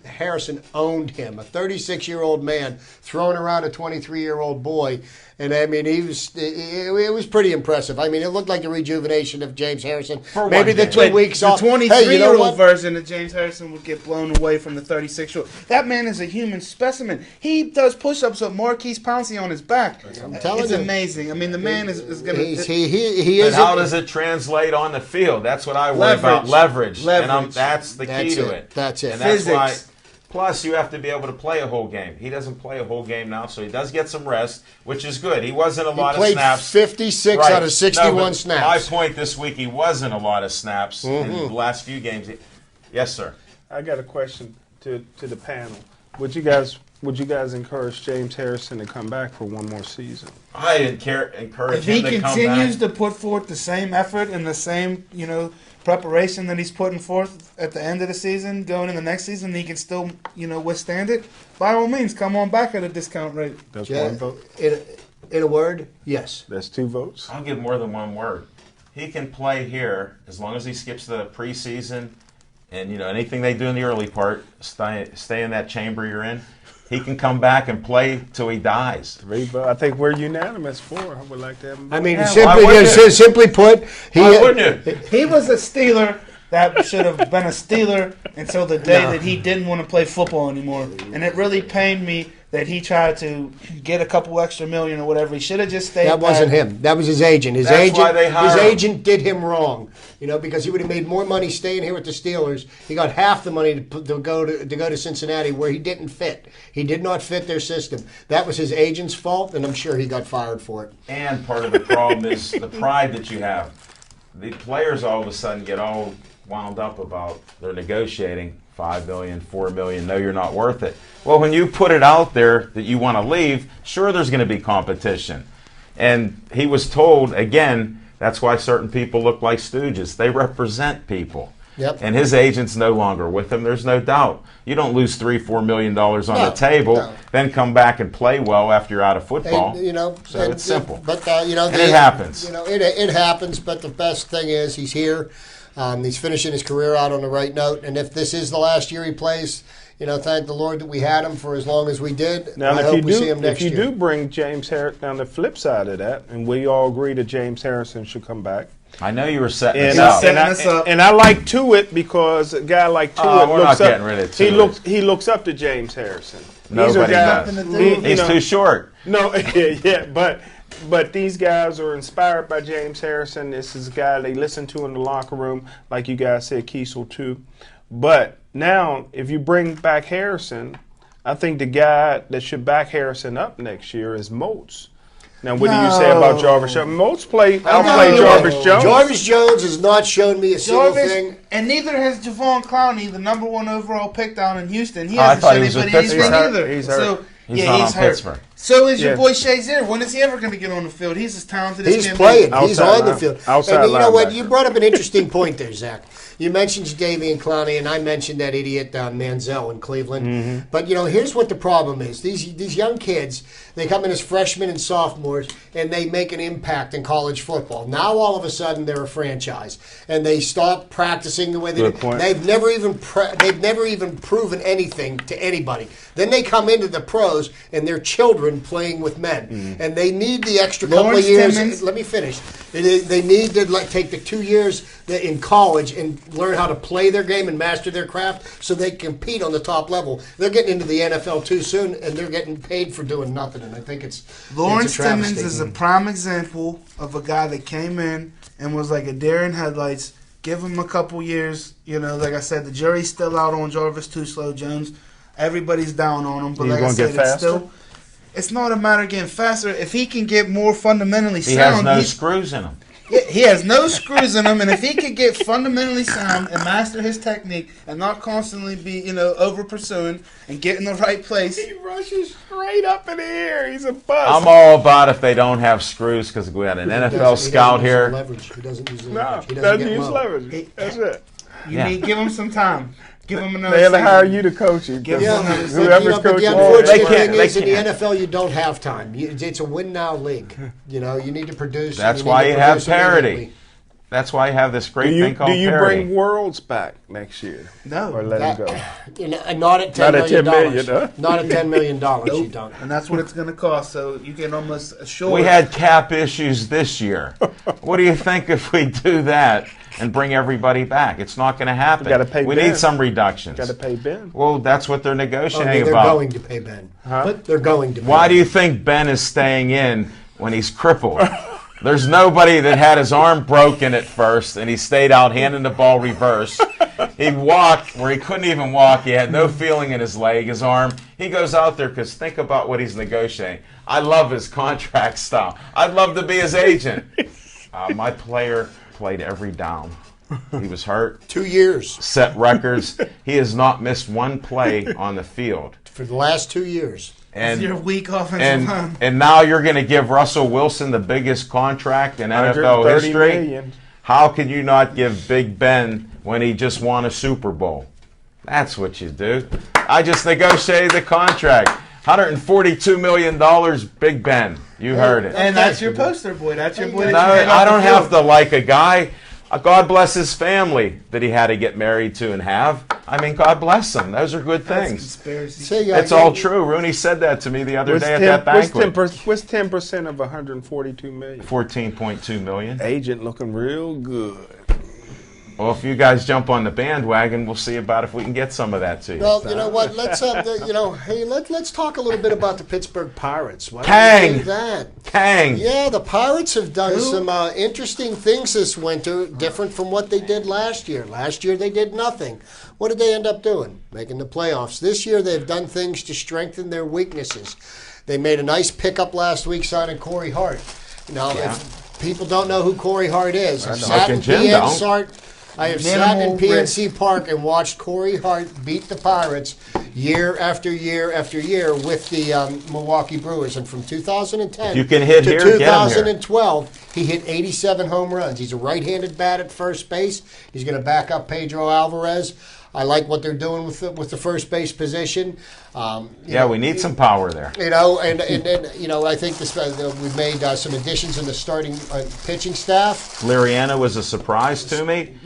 Harrison owned him, a 36-year-old man throwing around a 23-year-old boy, and I mean it was pretty impressive. I mean, it looked like the rejuvenation of James Harrison. Maybe the 2 weeks off. The 23-year-old version of James Harrison would get blown away from the 36-year-old. That man is a human specimen. He does push-ups with Marquise Pouncey on his back. I'm telling you, it's amazing. I mean, the man is going to. He is. And how does it translate on the field? That's what I worry about. Leverage. And that's the key to it. That's it. And that's why. Plus, you have to be able to play a whole game. He doesn't play a whole game now, so he does get some rest, which is good. He wasn't a lot of snaps. He played 56 out of 61 snaps. My point this week, he wasn't a lot of snaps in the last few games. Yes, sir. I got a question to the panel. Would you guys encourage James Harrison to come back for one more season? I encourage him to come back. If he continues to put forth the same effort and the same, preparation that he's putting forth at the end of the season, going in the next season, he can still, withstand it. By all means, come on back at a discount rate. That's one vote. In a word, yes. That's 2 votes. I'll give more than one word. He can play here as long as he skips the preseason and anything they do in the early part. Stay in that chamber you're in. He can come back and play till he dies. 3 votes. I think we're unanimous. 4. I would like to have him. I mean, simply put, he was a Steeler that should have been a Steeler until the day that he didn't want to play football anymore. And it really pained me that he tried to get a couple extra million or whatever. He should have just stayed. That wasn't him. That was his agent. His agent did him wrong. Because he would have made more money staying here with the Steelers. He got half the money to go to Cincinnati, where he didn't fit. He did not fit their system. That was his agent's fault, and I'm sure he got fired for it. And part of the problem is the pride that you have. The players all of a sudden get all wound up about they're negotiating $5 million, $4 million. No, you're not worth it. Well, when you put it out there that you want to leave, sure, there's going to be competition. And he was told, again, that's why certain people look like stooges. They represent people. Yep. And his agent's no longer with him. There's no doubt. You don't lose $3-4 million on the table, then come back and play well after you're out of football. It's simple. But it happens. It happens. But the best thing is he's here. He's finishing his career out on the right note. And if this is the last year he plays, thank the Lord that we had him for as long as we did. Now, I hope we see him next year. If you do bring James Harrison, on the flip side of that, and we all agree that James Harrison should come back. I know you were setting this up. And I like Tuitt because a guy like Tuitt he looks up to James Harrison. Nobody does. He's too short. No, but these guys are inspired by James Harrison. This is a guy they listen to in the locker room, like you guys said, Kiesel too. But now, if you bring back Harrison, I think the guy that should back Harrison up next year is Moats. Now, what do you say about Jarvis Jones? Moats outplayed Jarvis Jones. Jarvis Jones has not shown me a single thing. And neither has Javon Clowney, the number 1 overall pick down in Houston. He hasn't shown anybody anything either. He's hurt. He's hurt. Pittsburgh. So is your boy Shazier. When is he ever going to get on the field? He's as talented as he's playing. He's on the field. And you know what? You brought up an interesting point there, Zach. You mentioned Jadeveon Clowney, and I mentioned that idiot Manziel in Cleveland. Mm-hmm. But, here's what the problem is. These young kids, they come in as freshmen and sophomores, and they make an impact in college football. Now, all of a sudden, they're a franchise, and they stop practicing the way they do. They've never even proven anything to anybody. Then they come into the pros, and they're children playing with men. Mm-hmm. And they need the extra couple of years. Timmons. Let me finish. They need to take the 2 years in college and learn how to play their game and master their craft so they compete on the top level. They're getting into the NFL too soon, and they're getting paid for doing nothing. And I think Lawrence Timmons is a prime example of a guy that came in and was like a deer in headlights. Give him a couple years. Like I said, the jury's still out on Jarvis Too Slow Jones. Everybody's down on him. But like I said, it's not a matter of getting faster. If he can get more fundamentally sound. He has no screws in him. He has no screws in him, and if he could get fundamentally sound and master his technique and not constantly be, over pursuing and get in the right place. He rushes straight up in the air. He's a bust. I'm all about if they don't have screws because we had an NFL scout here. He doesn't use leverage. No, he doesn't use leverage. That's it. You need to give him some time. Give him another They had to season. hire you to coach him. Give him another season. Whoever's but the coaching. unfortunate can't- thing is they in the can't. NFL you don't have time. It's a win now league. You know, you need to produce. That's and you why need you to have produce parity. immediately. That's why you have this great Do thing called you parity. bring Worlds back next year? No. Or let him go? And not at $10 Not at million. $10 million, huh? Not at $10 million. You Nope. don't. And that's what it's going to cost. So you can almost assure. We had cap issues this year. What do you think if we do that and bring everybody back? It's not going to happen. We gotta pay We Ben. need some reductions. Got to pay Ben. Well, that's what they're negotiating They're about. going to pay Ben. Huh? They're going to. Why pay do you think Ben is staying in when he's crippled? There's nobody that had his arm broken at first, and he stayed out handing the ball reverse. He walked where he couldn't even walk. He had no feeling in his leg, his arm. He goes out there because think about what he's negotiating. I love his contract style. I'd love to be his agent. My player played every down. He was hurt, 2 years set records. He has not missed one play on the field. for the last 2 years. And your weak offensive line. and now you're going to give Russell Wilson the biggest contract in NFL 130 history. million. How can you not give Big Ben when he just won a Super Bowl? That's what you do. I just negotiated the contract. $142 million, Big Ben. You heard it. And that's your poster boy. That's your boy. No, that you hang I off the don't have field. to like a guy. God bless his family that he had to get married to and have. I mean, God bless him. Those are good That's things. conspiracy. See, It's all true. Rooney said that to me the other day at that banquet. What's 10% of 142 million? 14.2 million. Agent looking real good. Well, if you guys jump on the bandwagon, we'll see about if we can get some of that to you. Well, you know what? Let's let's talk a little bit about the Pittsburgh Pirates. Why don't Kang. we do that? Kang. Yeah, the Pirates have done some interesting things this winter, different from what they did last year. Last year they did nothing. What did they end up doing? Making the playoffs. This year they've done things to strengthen their weaknesses. They made a nice pickup last week signing Corey Hart. Now, if people don't know who Corey Hart is, I've sat in PNC Park and watched Corey Hart beat the Pirates year after year after year with the Milwaukee Brewers. And from 2010 You can hit to here, get 'em here. 2012, he hit 87 home runs. He's a right-handed bat at first base. He's going to back up Pedro Alvarez. I like what they're doing with the first base position. We need some power there. You know, and I think we've made some additions in the starting pitching staff. Liriana was a surprise to me.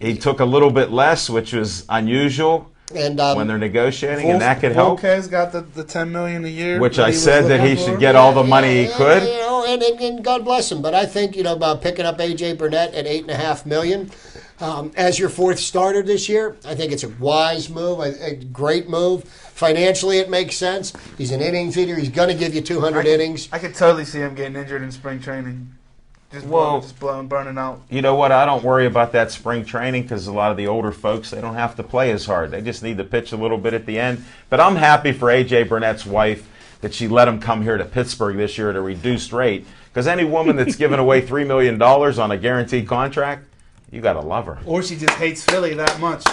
He took a little bit less, which was unusual And when they're negotiating, and that could help. Volquez got the $10 million a year, Which that I he was said that he looking should for. get all the money he could. You know, and God bless him. But I think about picking up A.J. Burnett at $8.5 million as your fourth starter this year. I think it's a wise move, a great move. Financially, it makes sense. He's an innings eater. He's going to give you 200 innings. I could totally see him getting injured in spring training. Just burning out. You know what? I don't worry about that spring training because a lot of the older folks, they don't have to play as hard. They just need to pitch a little bit at the end. But I'm happy for A.J. Burnett's wife that she let him come here to Pittsburgh this year at a reduced rate. Because any woman that's giving away $3 million on a guaranteed contract, you got to love her. Or she just hates Philly that much.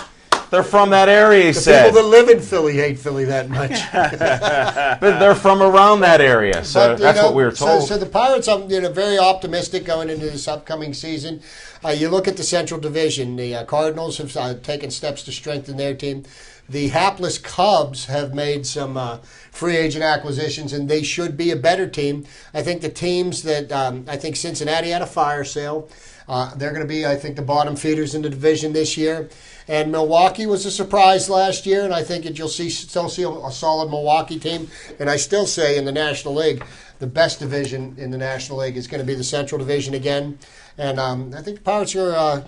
They're from that area, he The said. people that live in Philly hate Philly that much. But they're from around that area, so But, that's what we were told. So the Pirates, I'm very optimistic going into this upcoming season. You look at the Central Division. The Cardinals have taken steps to strengthen their team. The hapless Cubs have made some free agent acquisitions, and they should be a better team. I think the teams that I think Cincinnati had a fire sale. They're going to be, I think, the bottom feeders in the division this year. And Milwaukee was a surprise last year, and I think that you'll still see a solid Milwaukee team. And I still say in the National League, the best division in the National League is going to be the Central Division again. And I think the Pirates are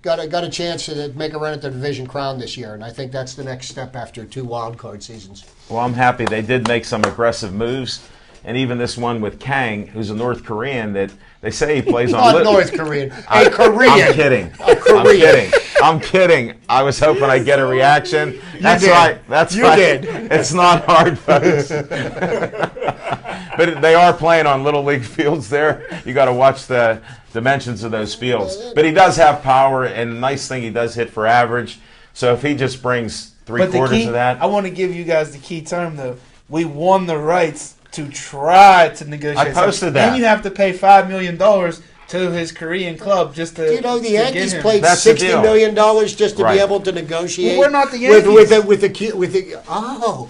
got a chance to make a run at the division crown this year. And I think that's the next step after 2 wild card seasons. Well, I'm happy they did make some aggressive moves. And even this one with Kang, who's a North Korean, that they say he plays on... Not North Korean. A Korean. I'm kidding. I'm kidding. I was hoping I'd get a reaction. That's did. right. That's You right. did. It's not hard, folks. But they are playing on Little League fields there. You got to watch the dimensions of those fields. But he does have power, and the nice thing, he does hit for average. So if he just brings three-quarters of that... I want to give you guys the key term, though. We won the rights to try to negotiate. I posted that. Then you have to pay $5 million to his Korean club just to. You know, the Yankees get him. played That's the $60 deal. million just to Right. be able to negotiate. Well, we're not the Yankees. With the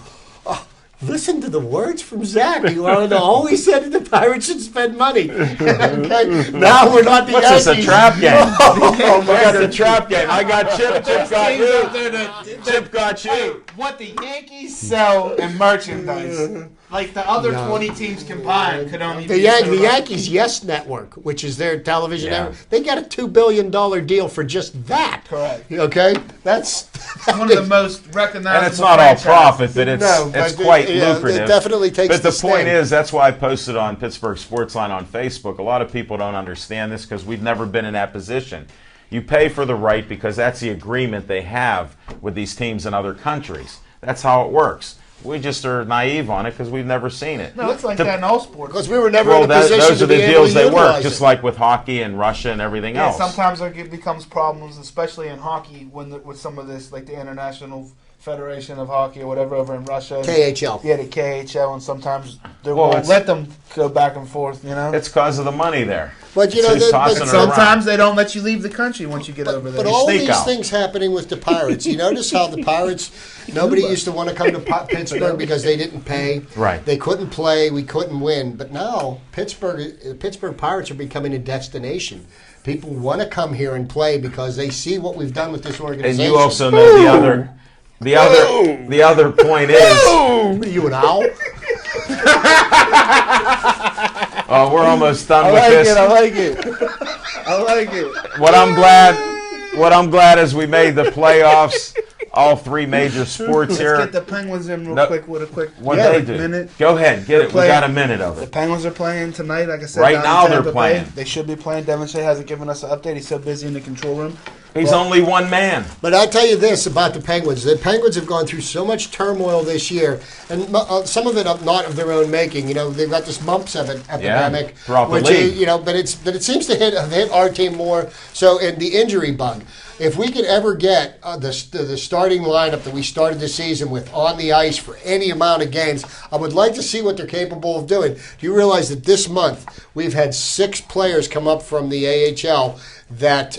listen to the words from Zach. You want to know? All he said is the Pirates should spend money. Okay? Now we're not the What's Yankees. this, a trap game? Oh, We got the trap game. I got Chip. Chip got Teams up you. there Chip got you. what the Yankees sell in merchandise, like the other 20 teams combined, could only be. The Yankees Yes Network, which is their television Yeah. network, they got a $2 billion deal for just that. Correct. Okay? That's one of the most recognizable. And it's not all franchises. profit, but it's No, it's but quite yeah, lucrative. it definitely takes But the the point sting. is, that's why I posted on Pittsburgh Sportsline on Facebook. A lot of people don't understand this because we've never been in that position. You pay for the right because that's the agreement they have with these teams in other countries. That's how it works. We just are naive on it because we've never seen it. No, it's like that in all sports. because we were never Well, in a position those to are the be able deals to that work, utilize just it. like with hockey and Russia and everything Yeah, else. sometimes it becomes problems, especially in hockey, with some of this, like the International Federation of Hockey or whatever over in Russia. KHL. Yeah, the KHL, and sometimes they Well, won't it's- let them go back and forth. You know. It's because of the money there. But you know, It's who's tossing And it around. sometimes they don't let you leave the country once you get over there. But all of sneak these out. things happening with the Pirates. You notice how the Pirates, nobody used to want to come to Pittsburgh because they didn't pay. Right. They couldn't play. We couldn't win. But now the Pittsburgh Pirates are becoming a destination. People want to come here and play because they see what we've done with this And organization. you also know the other point is, You an owl? oh, we're almost done I with like this. it. I like it. I like it. What I'm glad is we made the playoffs. All three major sports Let's here. get the Penguins in real No. quick with a quick What Yeah, they do? minute. Go ahead, get it. We playing- got a minute of The it. Penguins are playing tonight, like I said. Right down now in they're Tampa Bay. playing. They should be playing. Devin Shea hasn't given us an update. He's so busy in the control room. He's only one man. But I'll tell you this about the Penguins. The Penguins have gone through so much turmoil this year, and some of it not of their own making. You know, they've got this mumps epidemic. throughout the which league. You know, but it seems to hit our team more. So, and the injury bug. If we could ever get the starting lineup that we started the season with on the ice for any amount of games, I would like to see what they're capable of doing. Do you realize that this month we've had 6 players come up from the AHL that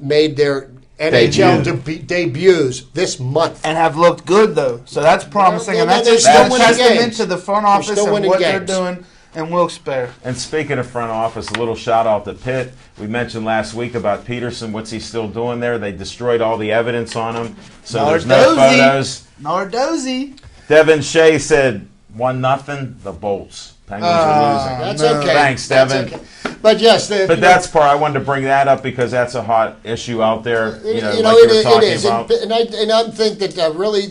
made their NHL debuts this month? And have looked good, though. So that's promising. Yeah, and that's they're just still a winning testament games. to the front They're office still and winning what games. they're doing in Wilkes-Barre. And speaking of front office, a little shout out to Pitt. We mentioned last week about Peterson. What's he still doing there? They destroyed all the evidence on him, so there's no Nardozzi. photos. Nardozzi. Devin Shea said 1-0. The Bolts. Penguins are losing. That's No. okay. Thanks, That's Devin. okay. But yes, But that's part I wanted to bring that up because that's a hot issue out there. You know, like it, we were talking it is, about. and I think that really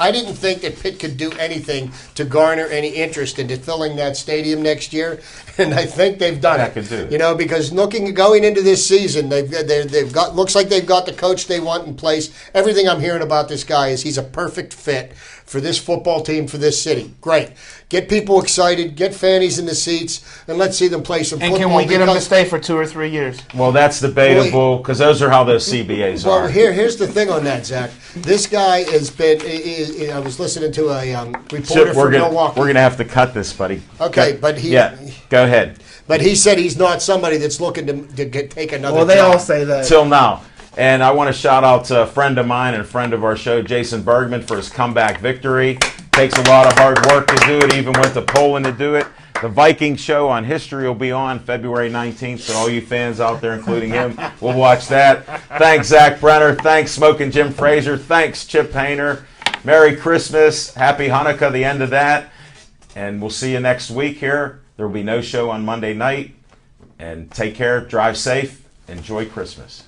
I didn't think that Pitt could do anything to garner any interest into filling that stadium next year, and I think they've done Yeah, it. could do it. You know, because going into this season, they've got looks like they've got the coach they want in place. Everything I'm hearing about this guy is he's a perfect fit for this football team, for this city. Great. Get people excited, get fannies in the seats, and let's see them play some And football. can we get him to because- stay for 2 or 3 years? Well, that's debatable because those are how those CBAs Well, are. here's the thing on that, Zach. This guy has been. I was listeing to a reporter Chip, from Milwaukee. we're gonna have to cut this, buddy. Okay, Go- but he- yeah, go ahead. But he said he's not somebody that's looking to take another. Well, they job. all say that. Till now. And I want to shout out to a friend of mine and a friend of our show, Jason Bergman, for his comeback victory. Takes a lot of hard work to do it, even went to Poland to do it. The Viking show on History will be on February 19th, so all you fans out there, including him, will watch that. Thanks, Zach Brenner. Thanks, Smoking Jim Fraser. Thanks, Chip Hayner. Merry Christmas. Happy Hanukkah, the end of that. And we'll see you next week here. There will be no show on Monday night. And take care, drive safe, enjoy Christmas.